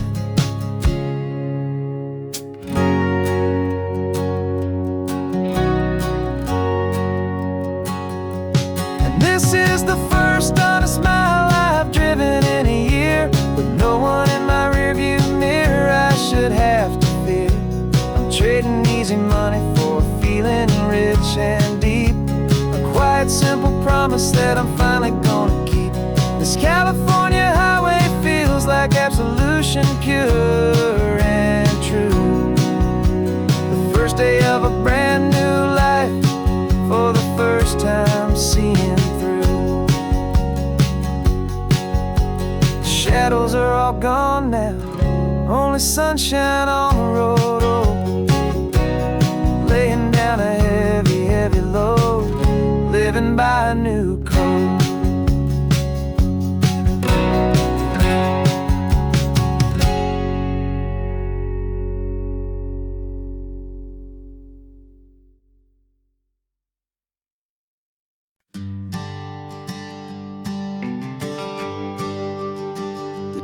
And this is the first honest mile I've driven in a year, with no one in my rearview mirror I should have to fear. I'm trading easy money for a feeling rich and deep, a quiet, simple promise that I'm finally gonna keep. This California highway feels like absolution, pure and true. The first day of a brand new life, for the first time seeing through. The shadows are all gone now, only sunshine on the road. Oh, laying down a heavy, heavy load, living by a new code.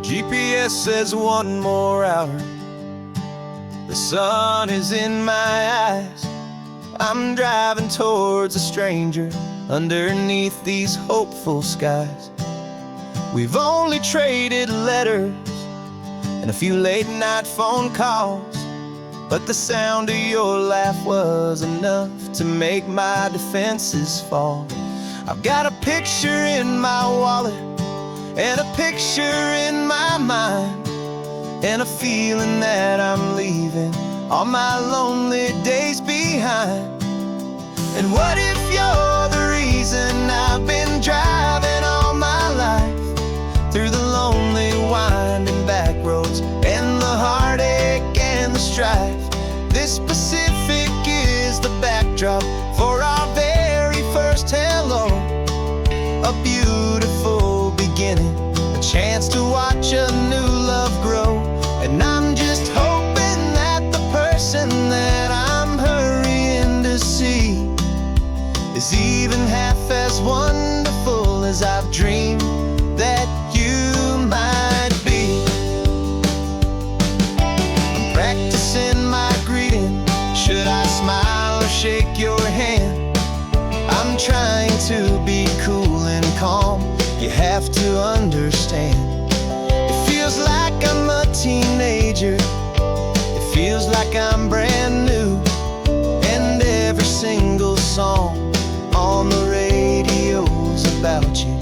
GPS says one more hour, the sun is in my eyes. I'm driving towards a stranger underneath these hopeful skies. We've only traded letters and a few late night phone calls, but the sound of your laugh was enough to make my defenses fall. I've got a picture in my wallet and a picture in my mind, and a feeling that I'm leaving all my lonely days behind. And what if you're the reason I've been driving all my life, through the lonely winding back roads and the heartache and the strife? This Pacific is the backdrop for our very first hello, a beautiful beginning, a chance to watch a new love grow. And I'm just hoping that the person that I'm hurrying to see is even half as wonderful as I've dreamed that you might be. I'm practicing my greeting, should I smile or shake your hand? I'm trying to be cool and calm, you have to understand. It feels like I'm a teenager, it feels like I'm brand new, and every single song on the radio's about you.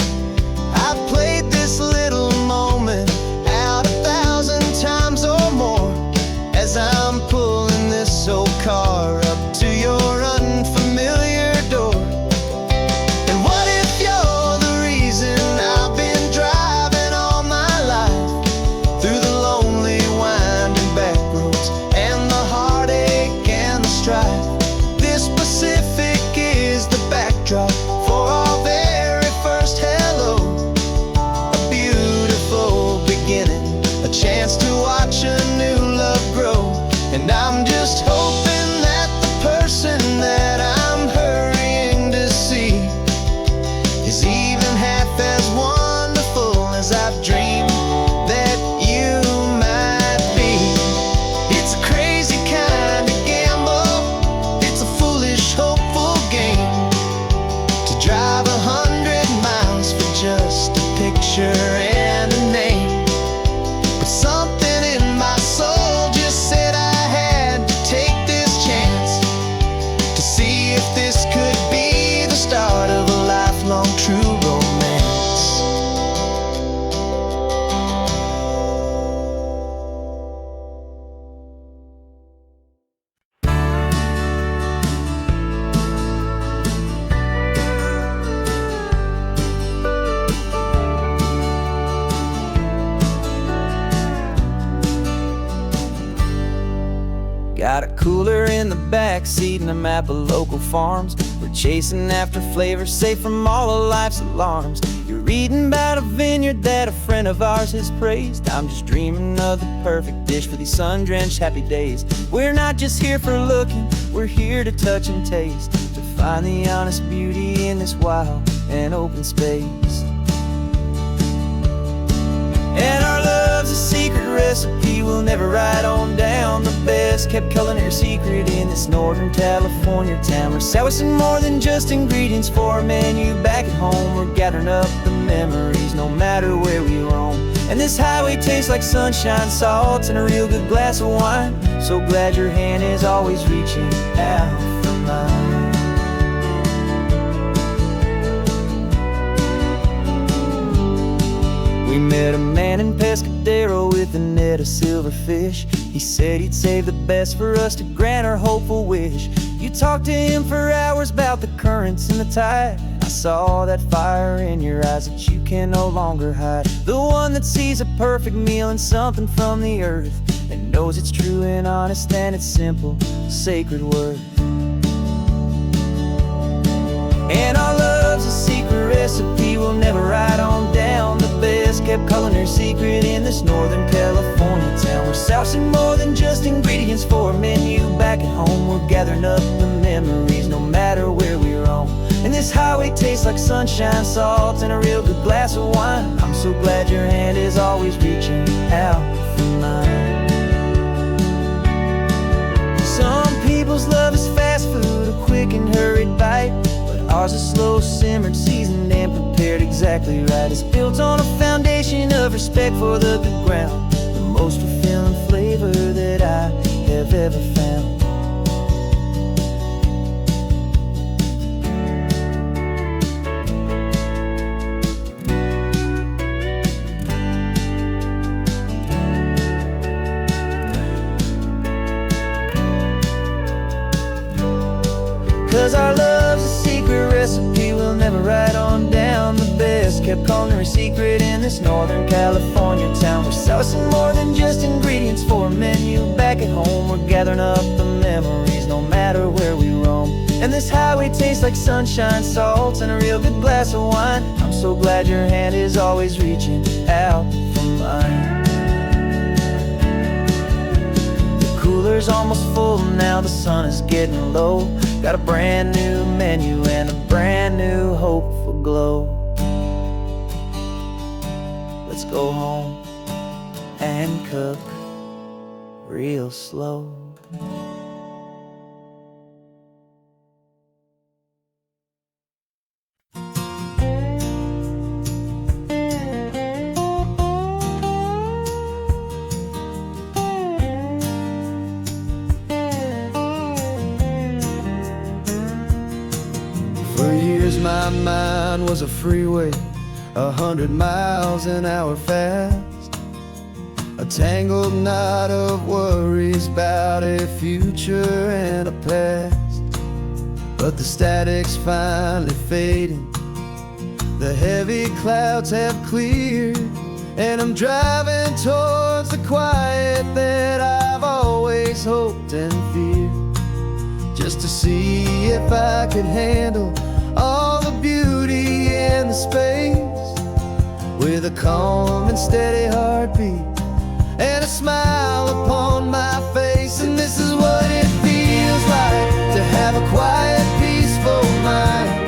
I've played this little moment out 1,000 times or more, as I'm pulling this old car up to your unfamiliar door. And what if you're the reason I've been driving all my life, through the lonely winding back roads and the heartache and the strife? This Pacific is the backdrop for our very first hello, a beautiful beginning, a chance to watch a new love grow. And I'm just hoping that the person that I'm hurrying to see is even half as wonderful as I've dreamed that you might be. It's a crazy kind of gamble picture and a name. But something in my soul just said I had to take this chance to see if this could be the start of a lifelong true romance. Got a cooler in the backseat and a map of local farms. We're chasing after flavors safe from all of life's alarms. You're reading about a vineyard that a friend of ours has praised. I'm just dreaming of the perfect dish for these sun-drenched happy days. We're not just here for looking, we're here to touch and taste, to find the honest beauty in this wild and open space. And our love's a secret recipe we'll never write on down. The best kept culinary secret in this Northern California town. We're sourcing more than just ingredients for a menu back at home. We're gathering up the memories no matter where we roam. And this highway tastes like sunshine, salt, and a real good glass of wine. So glad your hand is always reaching out for mine. We met a man in Pescadero with a net of silverfish. He said he'd save the best for us to grant our hopeful wish. You talked to him for hours about the currents and the tide. I saw that fire in your eyes that you can no longer hide. The one that sees a perfect meal and something from the earth, and knows it's true and honest and it's simple, sacred worth. And our love's a secret recipe we'll never write on down. The best kept culinary secret in this Northern California town. We're sourcing more than just ingredients for a menu back at home. We're gathering up the memories no matter where we roam. And this highway tastes like sunshine, salt, and a real good glass of wine. I'm so glad your hand is always reaching out for mine. Some people's love is fast food, a quick and hurried bite. Ours is slow simmered, seasoned, and prepared exactly right. It's built on a foundation of respect for the good ground, the most fulfilling flavor that I have ever found. 'Cause our love's a secret recipe we'll never write on down. The best kept culinary secret in this Northern California town. We're sourcing more than just ingredients for a menu back at home. We're gathering up the memories no matter where we roam. And this highway tastes like sunshine, salt, and a real good glass of wine. I'm so glad your hand is always reaching out for mine. Cooler's almost full now, the sun is getting low. Got a brand new menu and a brand new hopeful glow. Let's go home and cook real slow. For years my mind was a freeway, 100 miles an hour fast, a tangled knot of worries about a future and a past. But the static's finally fading, the heavy clouds have cleared, and I'm driving towards the quiet that I've always hoped and feared, just to see if I could handle all the beauty and the space, with a calm and steady heartbeat and a smile upon my face. And this is what it feels like to have a quiet, peaceful mind.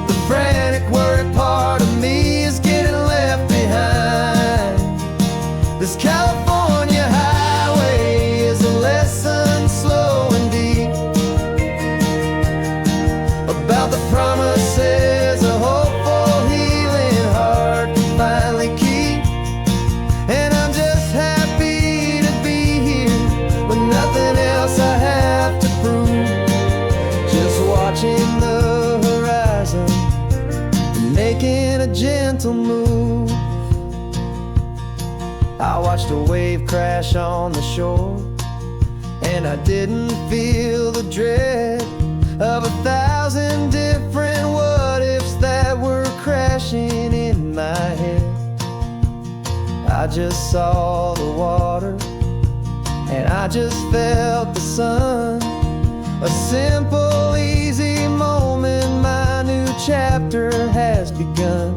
The frantic, worried part of me is getting left behind. This California highway is a lesson slow and deep about the promises of hopeful heat. gentle move. I watched a wave crash on the shore, and I didn't feel the dread of 1,000 different what-ifs that were crashing in my head. I just saw the water, and I just felt the sun. A simple, easy moment, my new chapter has begun.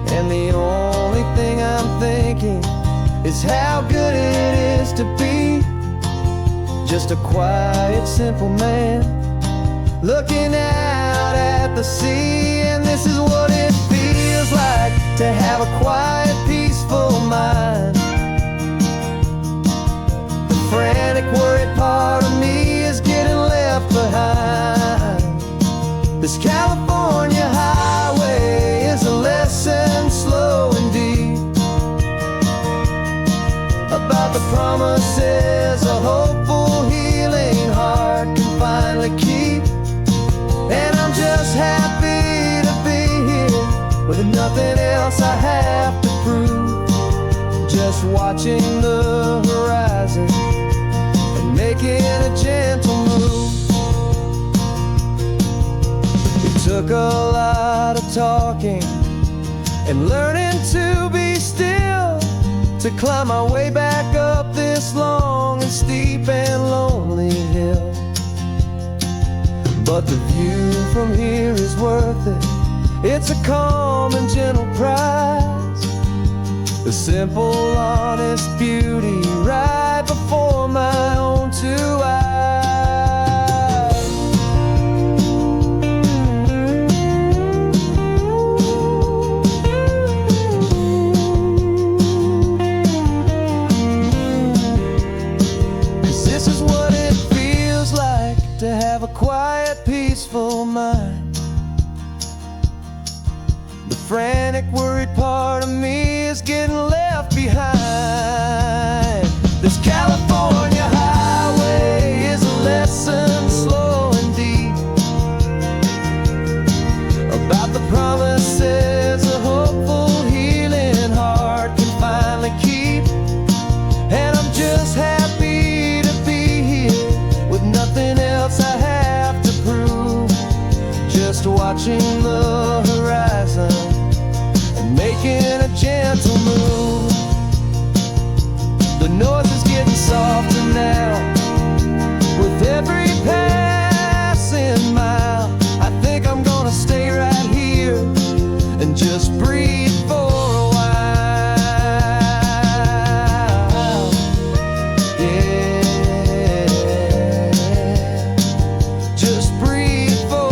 And the only thing I'm thinking is how good it is to be just a quiet, simple man looking out at the sea. And this is what it feels like to have a quiet, peaceful mind. The frantic, worried part of me is getting left behind. This California highway is a lesson slow and deep about the promises a hopeful, healing heart can finally keep. And I'm just happy to be here with nothing else I have to prove, just watching the horizon and making a gentle move. It took a lot of talking and learning to be still to climb my way back up this long and steep and lonely hill. But the view from here is worth it. It's a calm and gentle prize, the simple, honest beauty right before my own two eyes. This is what it feels like to have a quiet, peaceful mind. The frantic, worried part of me is getting left behind. This California highway is a lesson slow and deep about the promises a hopeful, healing heart can finally keep. And I'm just happy to be here with nothing else I have to prove, just watching the horizon and making a gentle move. The noise is getting softer now with every passing mile. I think I'm gonna stay right here and just breathe for a while. Yeah, just breathe for a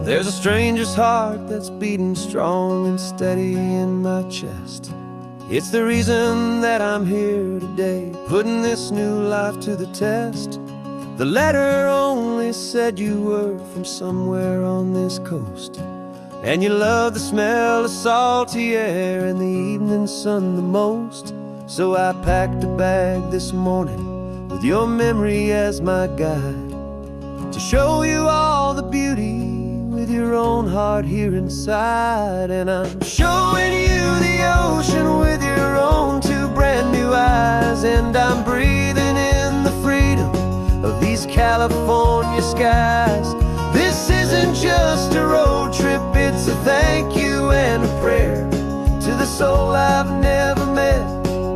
There's a stranger's heart that's beating strong and steady in my chest. It's the reason that I'm here today, putting this new life to the test. The letter only said you were from somewhere on this coast, and you love the smell of salty air and the evening sun the most. So I packed a bag this morning with your memory as my guide, to show you all the beauty with your own heart here inside. And I'm showing you the ocean with your own two brand new eyes, and I'm breathing in the freedom of these California skies. This isn't just a road trip, it's a thank you and a prayer to the soul I've never met,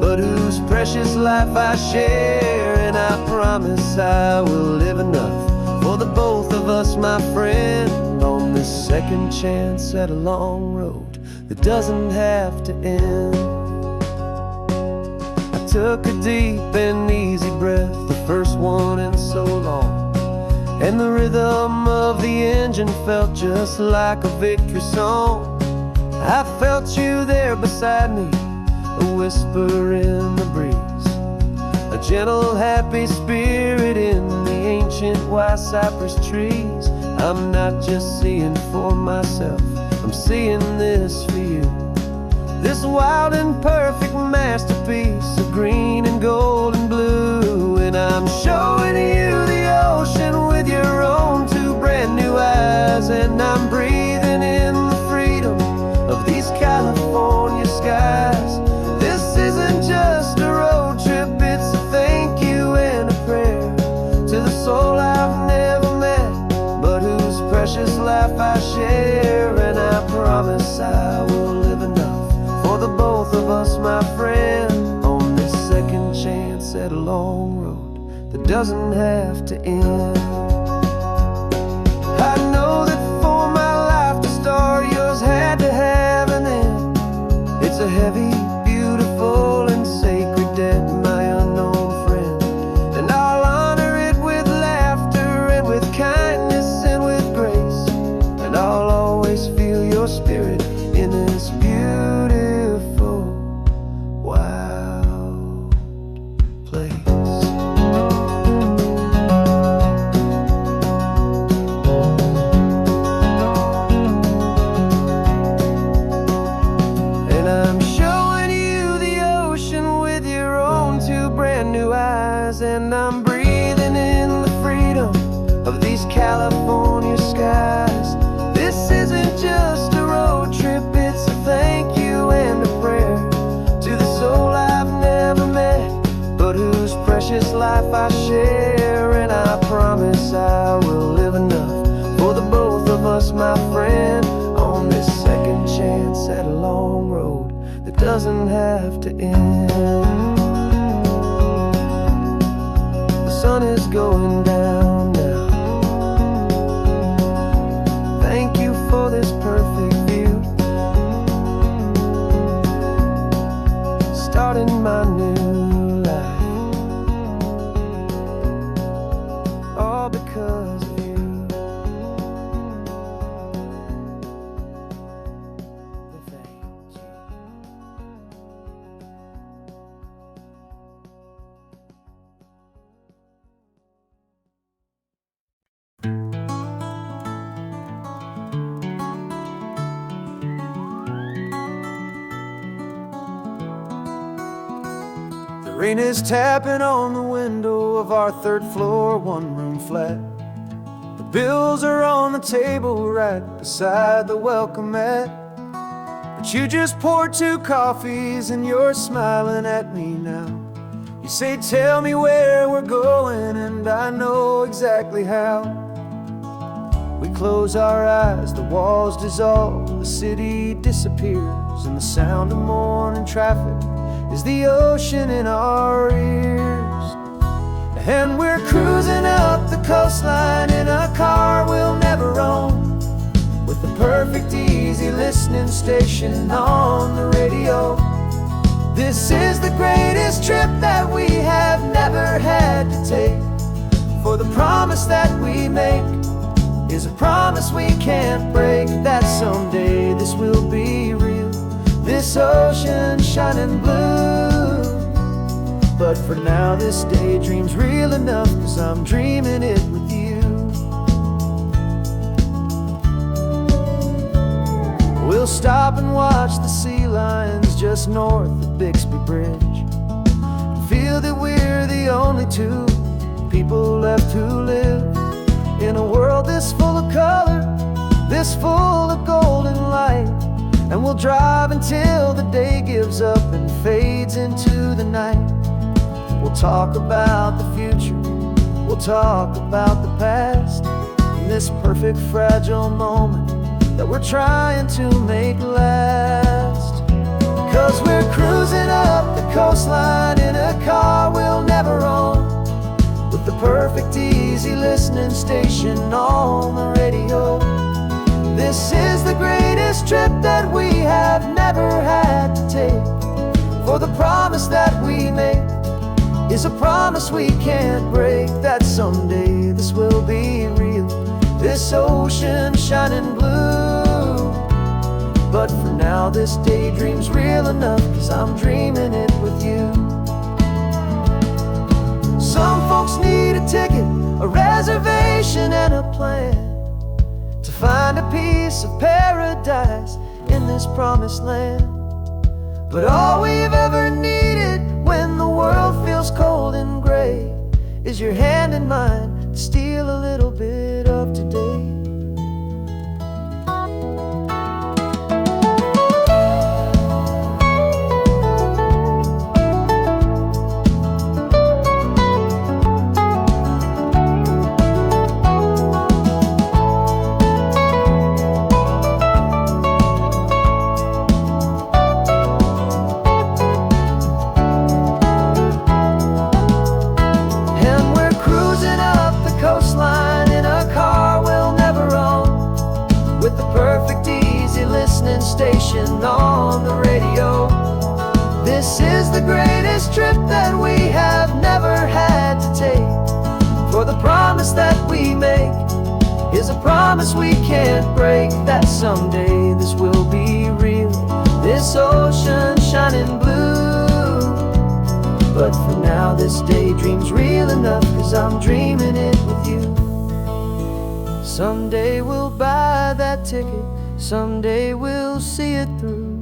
but whose precious life I share. And I promise I will live enough for the both of us, my friend, on this second chance at a long road that doesn't have to end. I took a deep and easy breath, the first one in so long, and the rhythm of the engine felt just like a victory song. I felt you there beside me, a whisper in the breeze, a gentle, happy spirit in the ancient white cypress trees. I'm not just seeing for myself, I'm seeing this for you. This wild and perfect masterpiece of green and gold and blue. And I'm showing you the ocean with your own two brand new eyes. And I'm breathing in the freedom of these California skies. This isn't just a road trip, it's a thank you and a prayer to the soul I've never met, but whose precious life I share. And I promise I will live enough for the both of us, my friend, on this second chance at a long road that doesn't have to end. I know that for my life to start, yours had to have an end. It's a heavy, beautiful, and sacred debt, my unknown friend, and I'll honor it with laughter and with kindness and with grace. And I'll always feel your spirit in this beautiful, wild place. And I'm showing you the ocean with your own two brand new eyes. And I'm breathing in the freedom of these California skies. This isn't just a road trip, it's a thank you and a prayer to the soul I've never met, but whose precious life I share. And I promise I will live enough for the both of us, my friend, on this second chance at a long road that doesn't have to end. The sun is going down now. Thank you for this perfect view, starting my new life, all because of you. Thank you. The rain is tapping on the window of our third floor, one-room flat. The bills are on the table right beside the welcome mat. But you just poured 2 coffees and you're smiling at me now. You say, tell me where we're going, and I know exactly how. We close our eyes, the walls dissolve, the city disappears, and the sound of morning traffic is the ocean in our ears. And we're cruising up the coastline in a car we'll never own, with the perfect easy listening station on the radio. This is the greatest trip that we have never had to take, for the promise that we make is a promise we can't break, that someday this will be real, this ocean shining blue. But for now this daydream's real enough, 'cause I'm dreaming it with you. We'll stop and watch the sea lions just north of Bixby Bridge, feel that we're the only 2 people left who live in a world this full of color, this full of golden light. And we'll drive until the day gives up and fades into the night. We'll talk about the future, we'll talk about the past, in this perfect fragile moment that we're trying to make last. 'Cause we're cruising up the coastline in a car we'll never own, with the perfect easy listening station on the radio. This is the greatest trip that we have never had to take, for the promise that we make is a promise we can't break, that someday this will be real, this ocean shining blue. But for now now this daydream's real enough, 'cause I'm dreaming it with you. Some folks need a ticket, a reservation and a plan to find a piece of paradise in this promised land. But all we've ever needed when the world feels cold and gray is your hand in mine to steal a little bit of today. Station on the radio. This is the greatest trip that we have never had to take. For the promise that we make is a promise we can't break, that someday this will be real, this ocean shining blue. But for now this daydream's real enough, 'cause I'm dreaming it with you. Someday we'll buy that ticket, someday we'll see it through.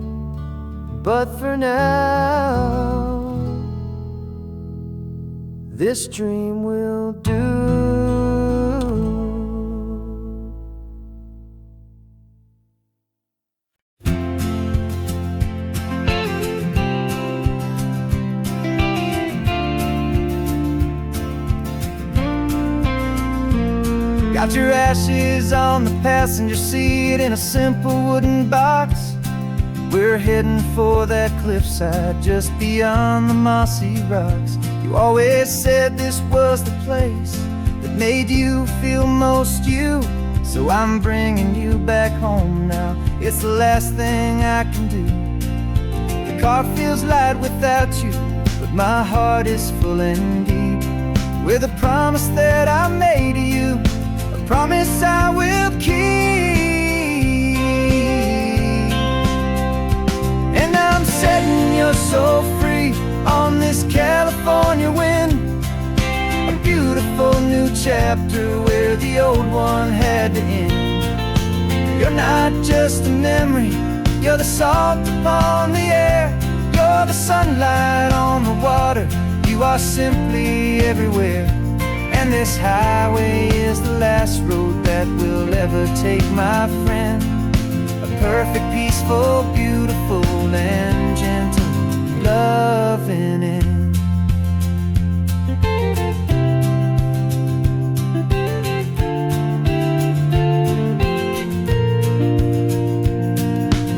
But for now, this dream will do. Got your ashes on the passenger seat in a simple wooden box. We're heading for that cliffside just beyond the mossy rocks. You always said this was the place that made you feel most you. So I'm bringing you back home now, it's the last thing I can do. The car feels light without you, but my heart is full and deep with a promise that I made to you, promise I will keep. And I'm setting your soul free on this California wind, a beautiful new chapter where the old one had to end. You're not just a memory, you're the salt upon the air, you're the sunlight on the water, you are simply everywhere. And this highway is the last road that we'll ever take, my friend. A perfect, peaceful, beautiful, and gentle loving end.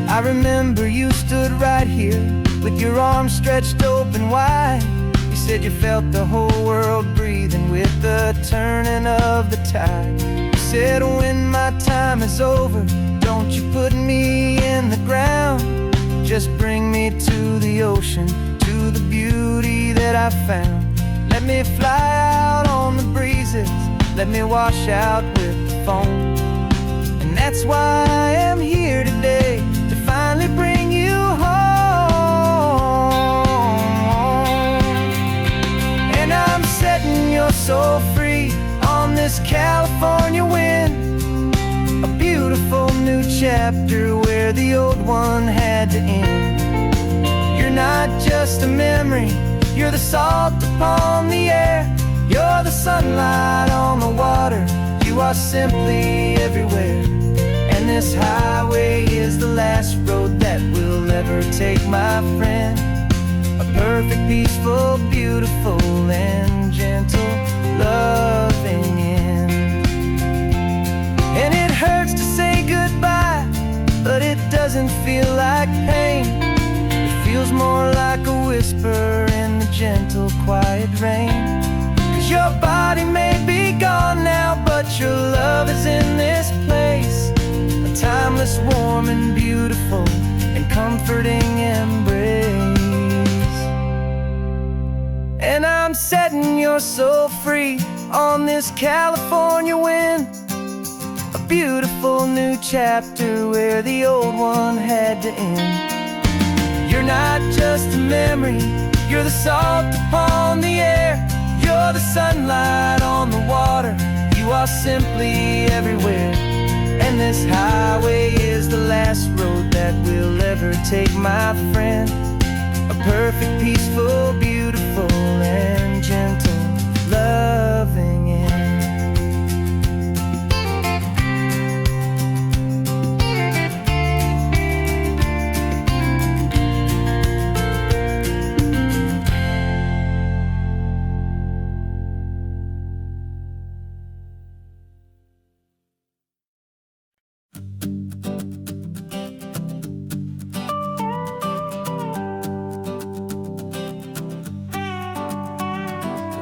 I remember you stood right here with your arms stretched open wide. Said you felt the whole world breathing with the turning of the tide. You said when my time is over, don't you put me in the ground, just bring me to the ocean, to the beauty that I found. Let me fly out on the breezes, let me wash out with the foam. And that's why I am here today, to finally bring you home. Setting your soul free on this California wind, a beautiful new chapter where the old one had to end. You're not just a memory, you're the salt upon the air, you're the sunlight on the water, you are simply everywhere. And this highway is the last road that we'll ever take, my friend. A perfect, peaceful, beautiful, and gentle loving end. And it hurts to say goodbye, but it doesn't feel like pain. It feels more like a whisper in the gentle, quiet rain. 'Cause your body may be gone now, but your love is in this place, a timeless, warm, and beautiful, and comforting embrace. And I'm setting your soul free on this California wind, a beautiful new chapter where the old one had to end. You're not just a memory, you're the salt upon the air. You're the sunlight on the water, you are simply everywhere. And this highway is the last road that we'll ever take, my friend. A perfect, peaceful, beautiful, and gentle, loving end.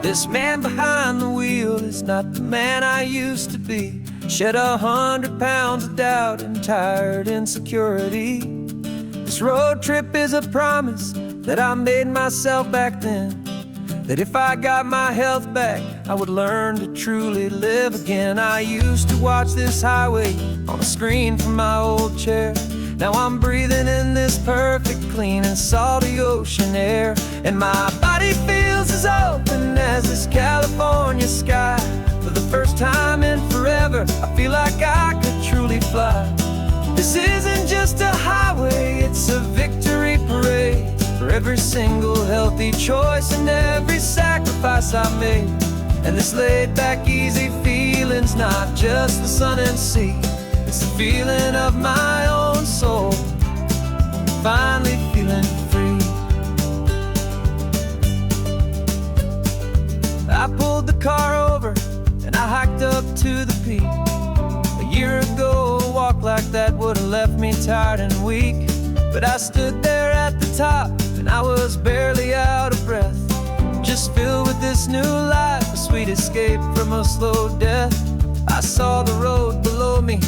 This man behind the wheel is not the man I used to be. Shed 100 pounds of doubt and tired insecurity. This road trip is a promise that I made myself back then, that if I got my health back, I would learn to truly live again. I used to watch this highway on a screen from my old chair. Now I'm breathing in this perfect, clean and salty ocean air. And my body feels as open as this California sky. For the first time in forever, I feel like I could truly fly. This isn't just a highway, it's a victory parade. For every single healthy choice and every sacrifice I made. And this laid back, easy feeling's not just the sun and sea. It's the feeling of my own soul, finally feeling free. I pulled the car over and I hiked up to the peak. A year ago, a walk like that would have left me tired and weak. But I stood there at the top and I was barely out of breath, just filled with this new life, a sweet escape from a slow death. I saw the road below me,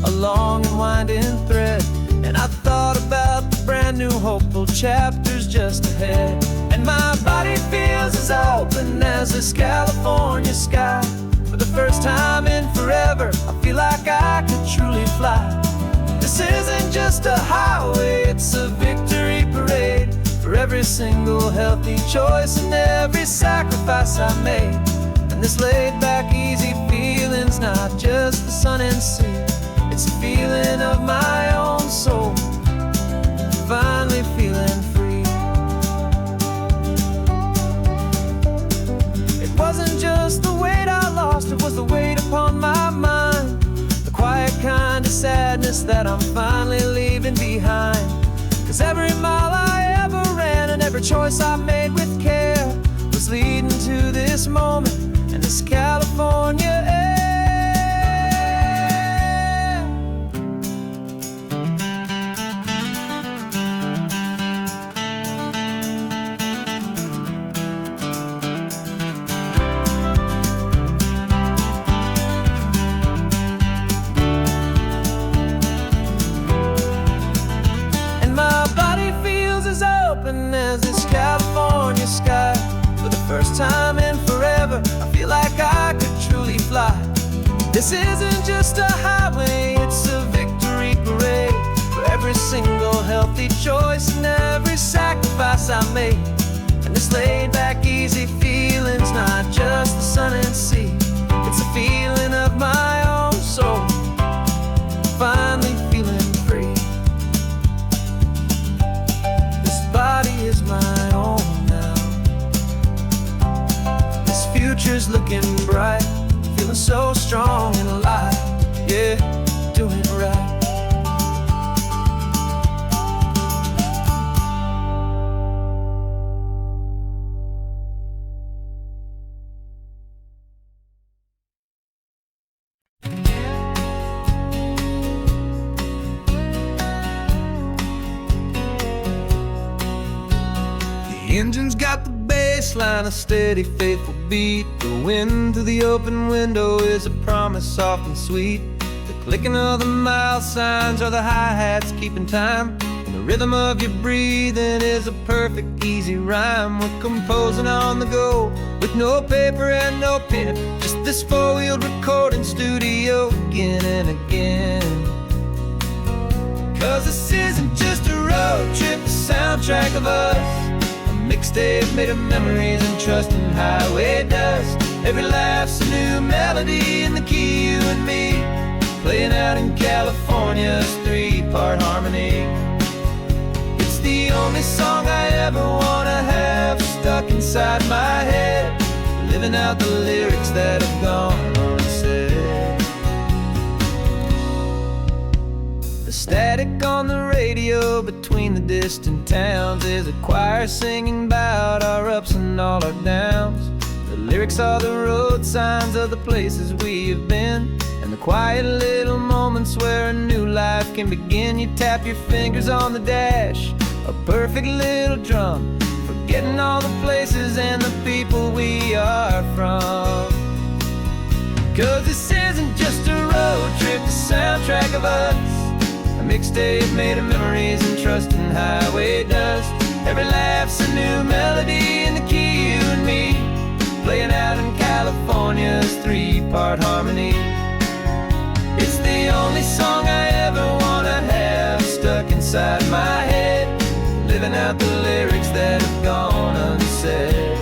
a long and winding thread, and I thought about the brand new hopeful chapters just ahead. And my body feels as open as this California sky. For the first time in forever, I feel like I could truly fly. This isn't just a highway, it's a victory parade. For every single healthy choice and every sacrifice I made. And this laid back, easy feeling's not just the sun and sea. It's a feeling of my own soul, finally feeling free. It wasn't just the weight I lost, it was the weight upon my mind. The quiet kind of sadness that I'm finally leaving behind. 'Cause every mile I ever ran and every choice I made with care was leading to this moment and this California air. As this California sky. For the first time in forever, I feel like I could truly fly. This isn't just a highway, it's a victory parade. For every single healthy choice and every sacrifice I made. And this laid back, easy feeling's not just the sun and sea. It's a feeling of my own soul, finally feeling free. Body is my own now. This future's looking bright, feeling so strong and alive. Yeah, doing it right. The engine's got the bass line, a steady, faithful beat. The wind through the open window is a promise, soft and sweet. The clicking of the mile signs are the hi-hats keeping time. And the rhythm of your breathing is a perfect, easy rhyme. We're composing on the go, with no paper and no pen, just this four-wheeled recording studio again and again. 'Cause this isn't just a road trip, the soundtrack of us, a mixtape made of memories and trust in highway dust. Every laugh's a new melody in the key, you and me, playing out in California's three-part harmony. It's the only song I ever wanna have stuck inside my head, living out the lyrics that have gone unsaid. The static on the radio between the distant towns is a choir singing about our ups and all our downs. The lyrics are the road signs of the places we have been, and the quiet little moments where a new life can begin. You tap your fingers on the dash, a perfect little drum, forgetting all the places and the people we are from. 'Cause this isn't just a road trip, the soundtrack of us, a mixtape made of memories and trust in highway dust. Every laugh's a new melody in the key, you and me, playing out in California's three-part harmony. It's the only song I ever wanna have stuck inside my head, living out the lyrics that have gone unsaid.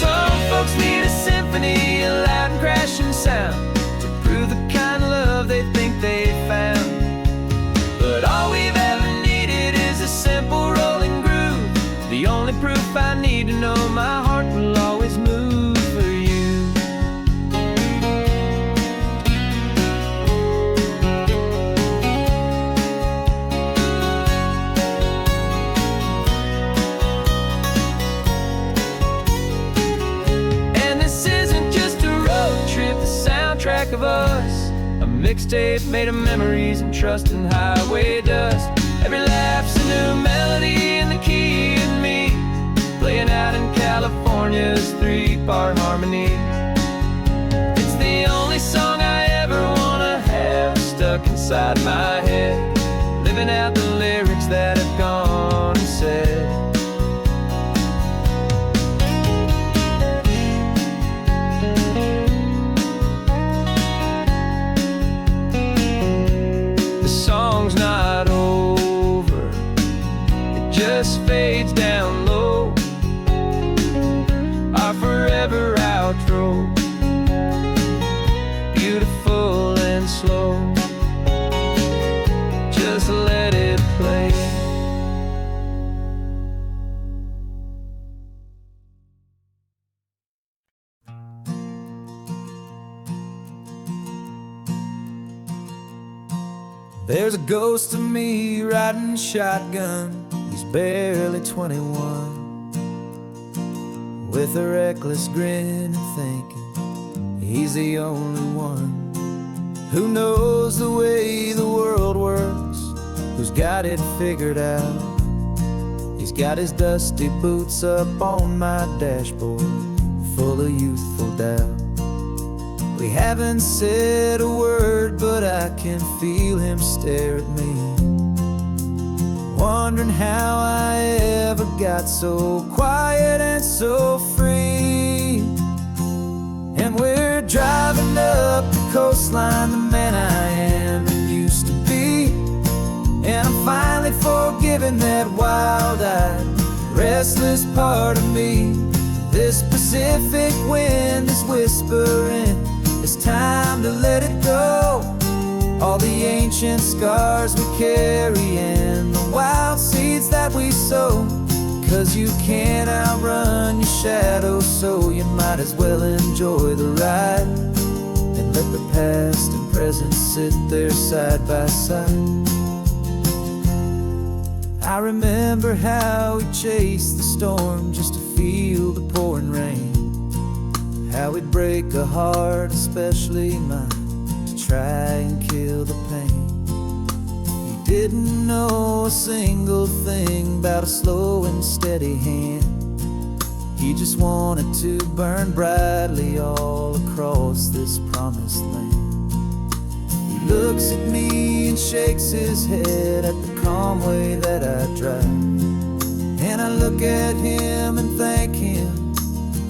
Some folks need a symphony, a loud and crashing sound, to prove the kind of love they think they found. But all we've ever needed is a simple rolling groove, the only proof I need to know my heart will always move for you. And this isn't just a road trip, the soundtrack of us, a mixtape made of memories and trust in highway dust. Every laugh's a new melody in the key, and me, playing out in California's three-part harmony. It's the only song I ever wanna have stuck inside my head, living out the lyrics that have gone unsaid. The song's not over, it just fades down low, our forever outro, beautiful and slow, just let it play. There's a ghost of me riding shotgun, he's barely 21, with a reckless grin and thinking he's the only one who knows the way the world works, who's got it figured out. He's got his dusty boots up on my dashboard, full of youthful doubt. We haven't said a word, but I can feel him stare at me, wondering how I ever got so quiet and so free. And we're driving up the coastline, the man I am and used to be, and I'm finally forgiving that wild-eyed, restless part of me. This Pacific wind is whispering, it's time to let it go. All the ancient scars we carry and the wild seeds that we sow. 'Cause you can't outrun your shadow, so you might as well enjoy the ride, and let the past and present sit there side by side. I remember how we chased the storm just to feel the pouring rain, how we'd break a heart, especially mine, to try and kill the pain. He didn't know a single thing about a slow and steady hand. He just wanted to burn brightly all across this promised land. He looks at me and shakes his head at the calm way that I drive. And I look at him and thank him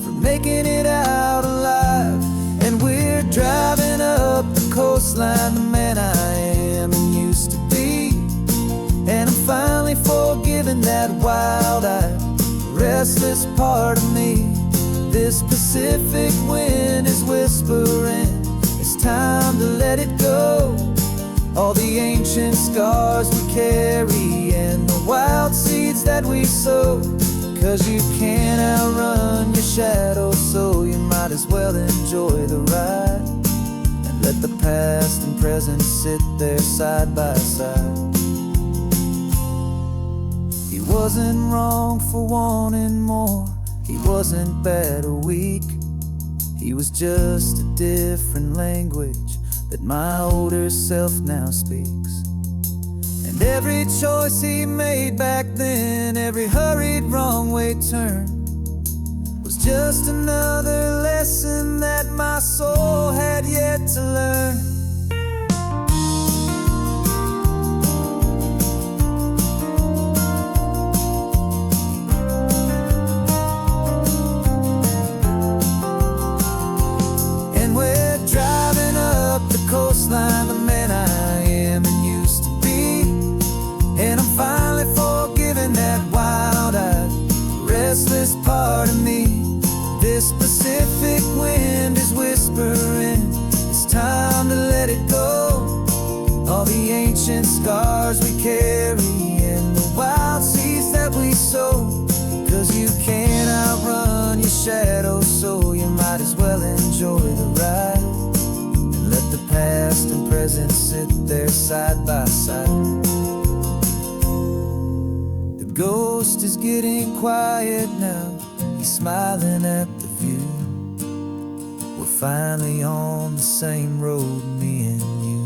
for making it out alive. And we're driving up the coastline, the man I am and used to be. And I'm finally forgiving that wild-eyed, restless part of me. This Pacific wind is whispering, it's time to let it go. All the ancient scars we carry and the wild seeds that we sow. 'Cause you can't outrun your shadow, so you might as well enjoy the ride. And let the past and present sit there side by side. He wasn't wrong for wanting more. He wasn't bad or weak. He was just a different language that my older self now speaks. And every choice he made back then, every hurried wrong way turn, was just another lesson that my soul had yet to learn. Coastline, the man I am and used to be. And I'm finally forgiving that wild-eyed, restless part of me. This Pacific wind is whispering, it's time to let it go. All the ancient scars we carry and the wild seeds that we sow. 'Cause you can't outrun your shadow, so you might as well enjoy the ride. Let the past and present sit there side by side. The ghost is getting quiet now. He's smiling at the view. We're finally on the same road, me and you.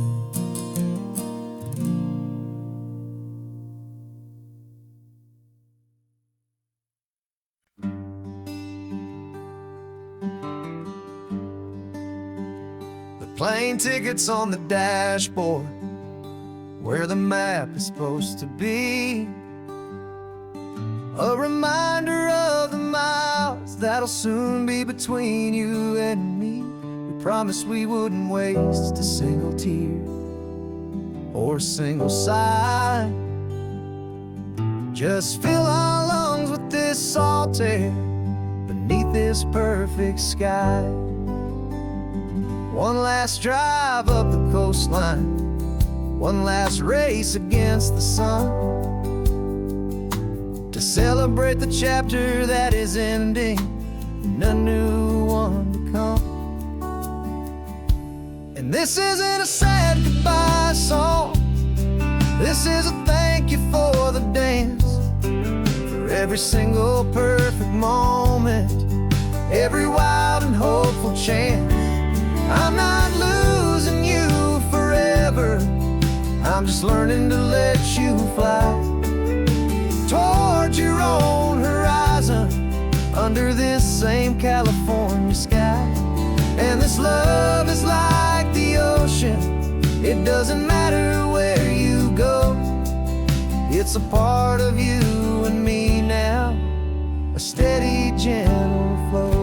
Plane tickets on the dashboard, where the map is supposed to be. A reminder of the miles that'll soon be between you and me. We promised we wouldn't waste a single tear or a single sigh. Just fill our lungs with this salt air beneath this perfect sky. One last drive up the coastline, one last race against the sun, to celebrate the chapter that is ending and a new one to come. And this isn't a sad goodbye song, this is a thank you for the dance, for every single perfect moment, every wild and hopeful chance. I'm not losing you forever, I'm just learning to let you fly toward your own horizon, under this same California sky. And this love is like the ocean, it doesn't matter where you go. It's a part of you and me now, a steady, gentle flow.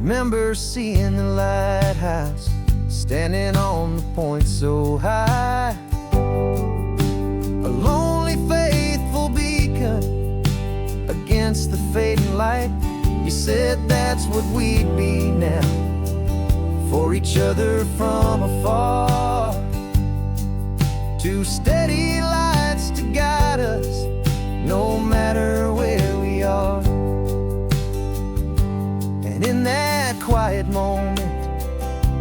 Remember seeing the lighthouse, standing on the point so high, a lonely, faithful beacon against the fading light. You said that's what we'd be now, for each other from afar. Two steady lights to guide us, no matter where we are. And in that quiet moment,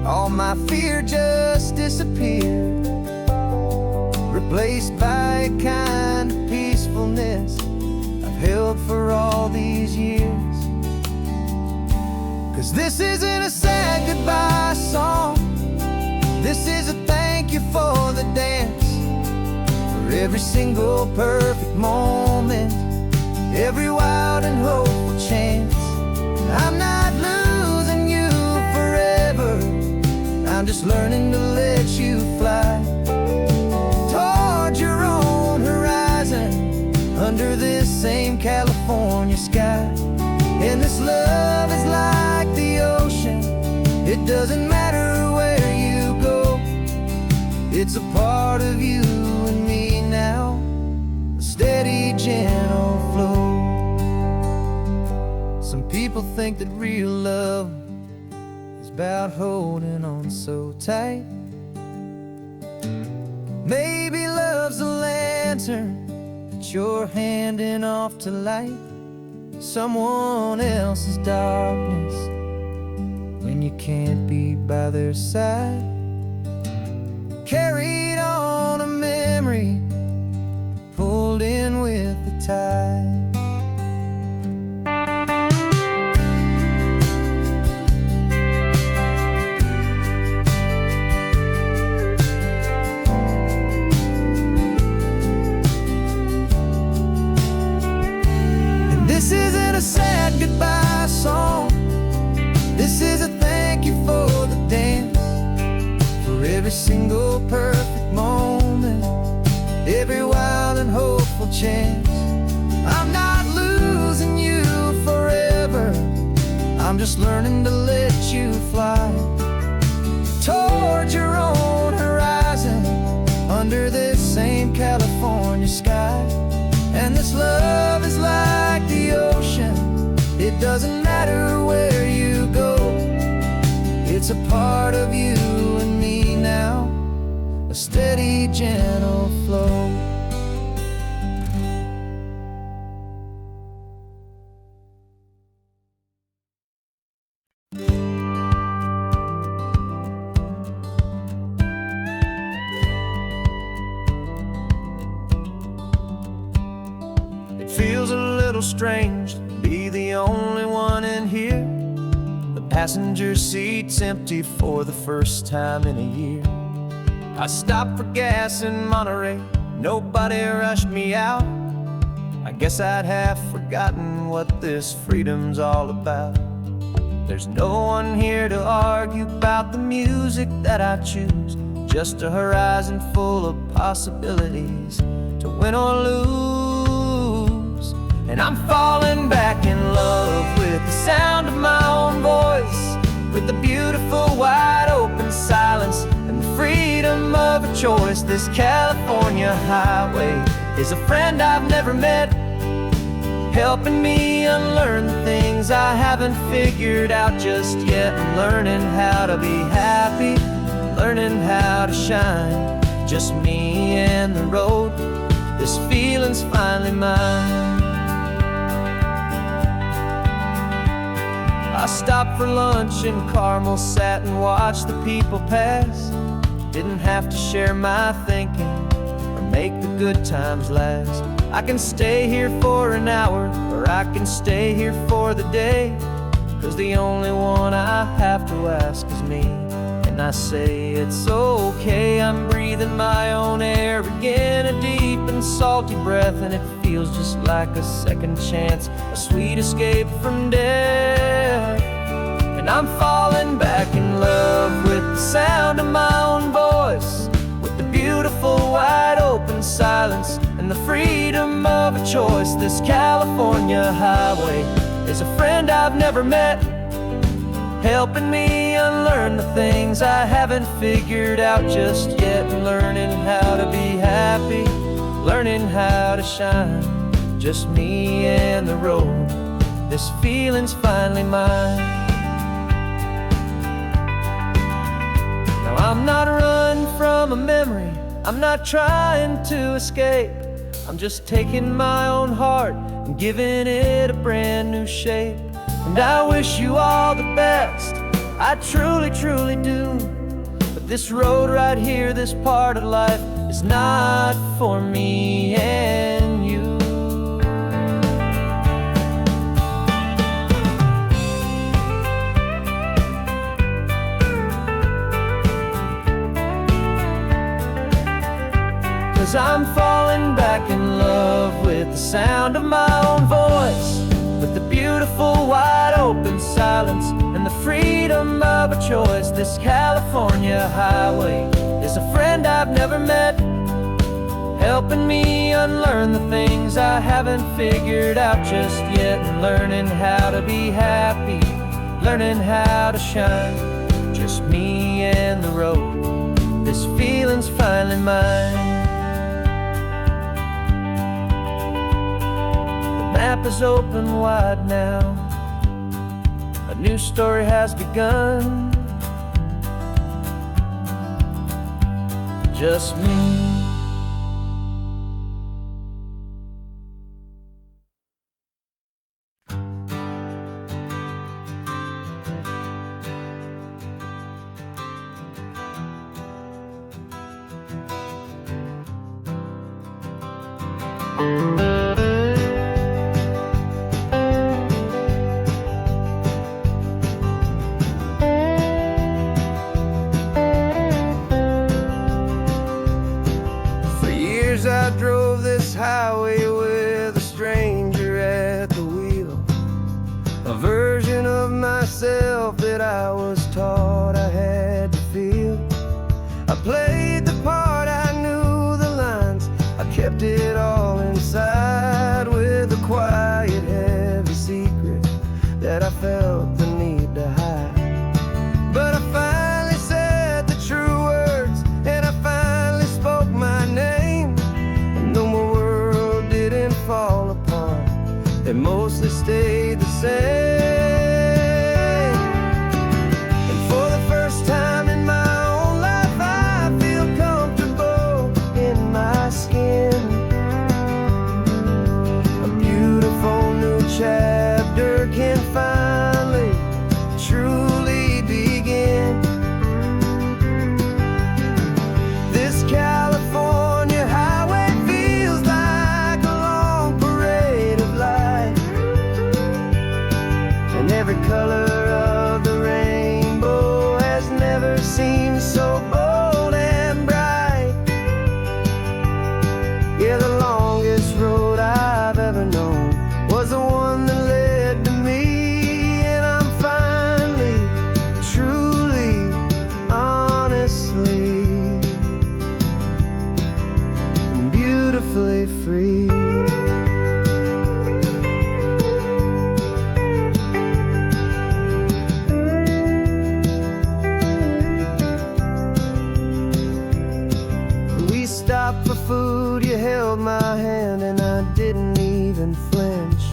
all my fear just disappeared, replaced by a kind of peacefulness I've held for all these years. 'Cause this isn't a sad goodbye song, this is a thank you for the dance, for every single perfect moment, every wild and hopeful chance. I'm not losing you forever, I'm just learning to let you fly towards your own horizon, under this same California sky. And this love is like the ocean, it doesn't matter where you go, it's a part of you and me now, a steady, gentle flow. Some people think that real love is about holding on so tight. Maybe love's a lantern that you're handing off to light someone else's darkness when you can't be by their side. Carried on a memory, pulled in with the tide. This isn't a sad goodbye song, this is a thank you for the dance, for every single perfect moment, every wild and hopeful chance. I'm not losing you forever, I'm just learning to let you fly towards your own horizon, under this same California sky. And this love is like the ocean, it doesn't matter where you go, it's a part of you and me now, a steady, gentle flow. Feels a little strange to be the only one in here. The passenger seat's empty for the first time in a year. I stopped for gas in Monterey, nobody rushed me out. I guess I'd have forgotten what this freedom's all about. There's no one here to argue about the music that I choose, just a horizon full of possibilities to win or lose. And I'm falling back in love with the sound of my own voice, with the beautiful wide open silence and the freedom of a choice. This California highway is a friend I've never met, helping me unlearn the things I haven't figured out just yet. I'm learning how to be happy, learning how to shine, just me and the road, this feeling's finally mine. I stopped for lunch in Carmel, sat and watched the people pass. Didn't have to share my thinking or make the good times last. I can stay here for an hour, or I can stay here for the day, 'cause the only one I have to ask is me. And I say it's okay, I'm breathing my own air again, a deep and salty breath, and it feels just like a second chance, a sweet escape from death. And I'm falling back in love with the sound of my own voice, with the beautiful wide open silence and the freedom of a choice. This California highway is a friend I've never met, helping me unlearn the things I haven't figured out just yet. Learning how to be happy, learning how to shine, just me and the road, this feeling's finally mine. Now I'm not running from a memory, I'm not trying to escape, I'm just taking my own heart and giving it a brand new shape. And I wish you all the best, I truly, truly do. But this road right here, this part of life, is not for me and you. 'Cause I'm falling back in love with the sound of my own voice, with the beautiful wide open silence and the freedom of a choice. This California highway is a friend I've never met, helping me unlearn the things I haven't figured out just yet, and learning how to be happy, learning how to shine, just me and the road. This feeling's finally mine. The map is open wide now, a new story has begun, just me. For years I drove this highway with a stranger at the wheel, a version of myself that I was taught I had to feel. I played the part, I knew the lines, I kept it all inside with a quiet, heavy secret that I felt the need to hide. But I finally said the true words, and I finally spoke my name, and though my world didn't fall apart, it mostly stayed the same. And for the first time in my own life, I feel comfortable in my skin. A beautiful new chapter can finally truly begin. This California highway feels like a long parade of light, and every color of the rainbow has never seemed so bold and bright. Yeah, the longest road I've ever known was the one that led to me, and I'm finally, truly, honestly, beautifully free. We stopped for food, you held my hand, and I didn't even flinch.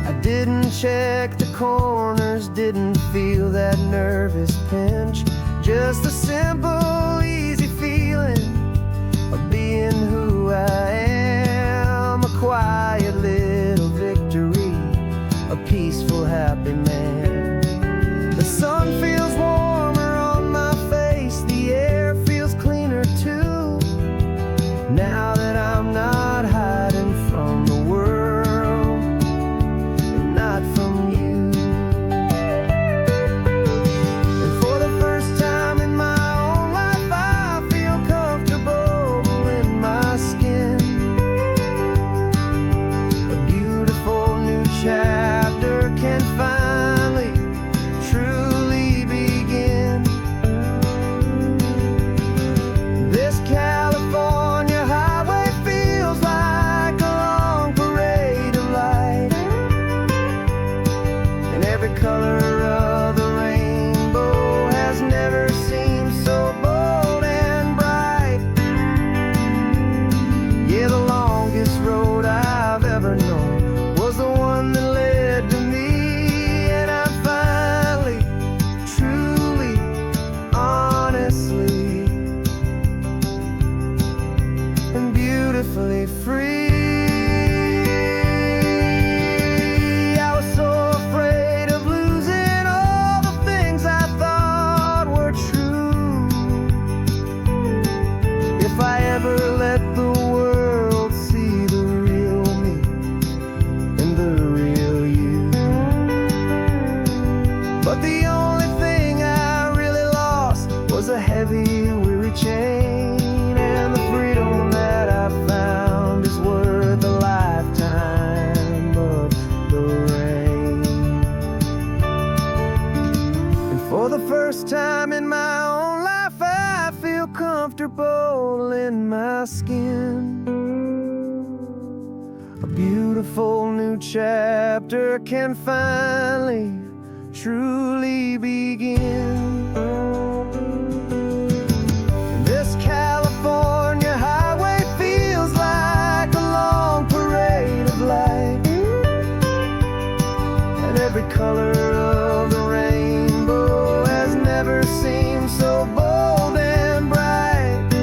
I didn't check the corners, didn't feel that nervous pinch. Just a simple, easy feeling of being who I am. A quiet little victory, a peaceful, happy man. The sun feels warmer on my face, the air feels cleaner too, now that I'm not hiding from the world, and not from you. And for the first time in my own life, I feel comfortable in my skin. A beautiful new chapter can finally truly begin. This California highway feels like a long parade of light, and every color of the rainbow has never seemed so bold and bright. Yeah, the longest road I've ever known was the one that led to me, and I'm finally, truly, honestly, and beautifully free. I was so afraid of losing all the things I thought were true. If I ever let the world see the real me and the real you. But the only thing I really lost was a heavy, weary chain, and the freedom that I found is worth a lifetime of the rain. first time in my own life I feel comfortable in my skin. A beautiful new chapter can finally, truly begin. This California highway feels like a long parade of light, and every color of the rainbow has never seemed so bold and bright.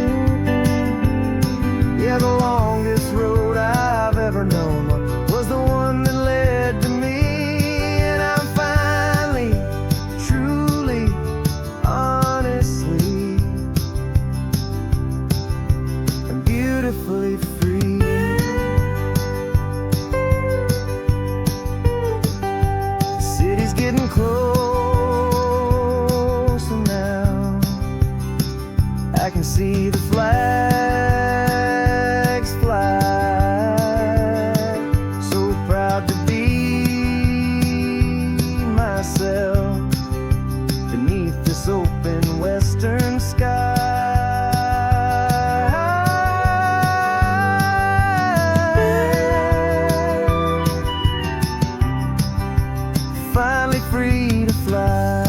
Yeah, the longest road I've ever known was the one that led to me, and I'm finally, truly, honestly, and beautifully free. The city's getting closer now. I can see the flags fly. So proud to be myself beneath this open western sky. Finally free to fly.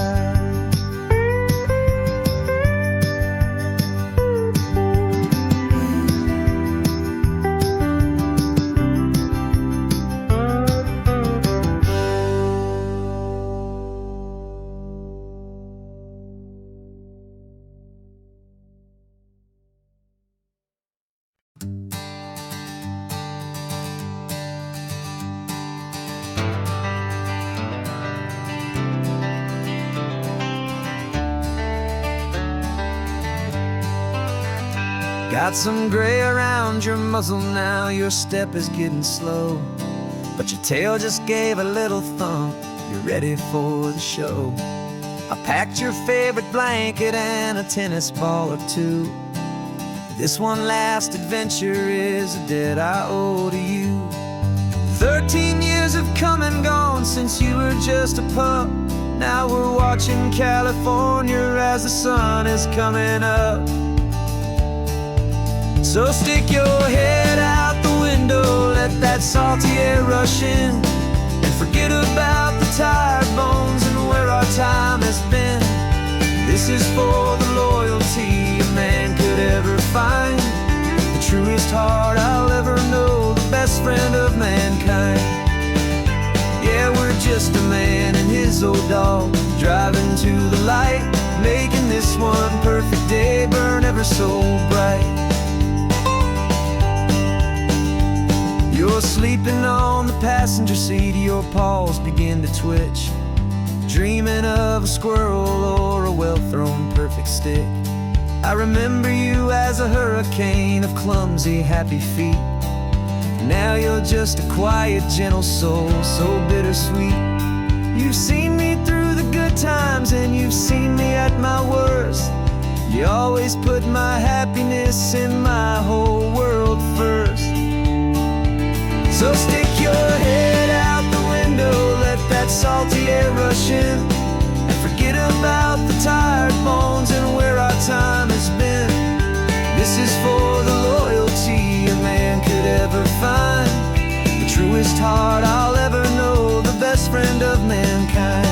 Got some gray around your muzzle now, your step is getting slow, but your tail just gave a little thump, you're ready for the show. I packed your favorite blanket and a tennis ball or two. This one last adventure is a debt I owe to you. 13 years have come and gone since you were just a pup. Now we're watching California as the sun is coming up. So stick your head out the window, let that salty air rush in, and forget about the tired bones and where our time has been. This is for the loyalty a man could ever find, the truest heart I'll ever know, the best friend of mankind. Yeah, we're just a man and his old dog, driving to the light, making this one perfect day burn ever so bright. You're sleeping on the passenger seat, your paws begin to twitch, dreaming of a squirrel or a well-thrown perfect stick. I remember you as a hurricane of clumsy, happy feet. Now you're just a quiet, gentle soul, so bittersweet. You've seen me through the good times and you've seen me at my worst. You always put my happiness in my whole world first. So stick your head out the window, let that salty air rush in, and forget about the tired bones and where our time has been. This is for the loyalty a man could ever find, the truest heart I'll ever know, the best friend of mankind.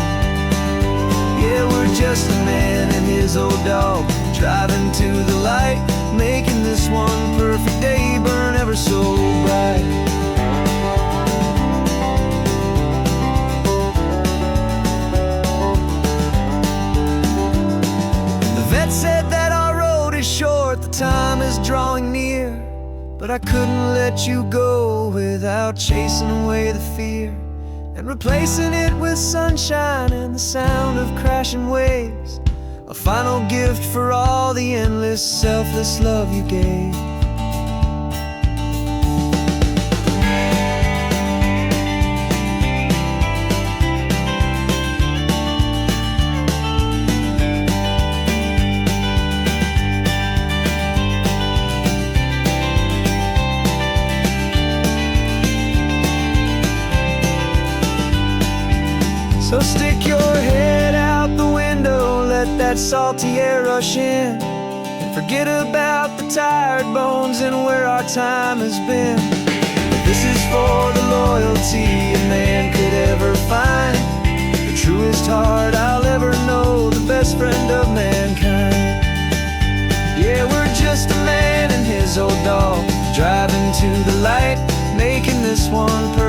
Yeah, we're just a man and his old dog, driving to the light, making this one perfect day burn ever so bright. Said that our road is short, the time is drawing near, but I couldn't let you go without chasing away the fear and replacing it with sunshine and the sound of crashing waves, a final gift for all the endless, selfless love you gave. So stick your head out the window, let that that salty air rush in, and forget about the tired bones and where our time has been. This is for the loyalty a man could ever find, the truest heart I'll ever know, the best friend of mankind. Yeah, we're just a man and his old dog, driving to the light, making this one perfect.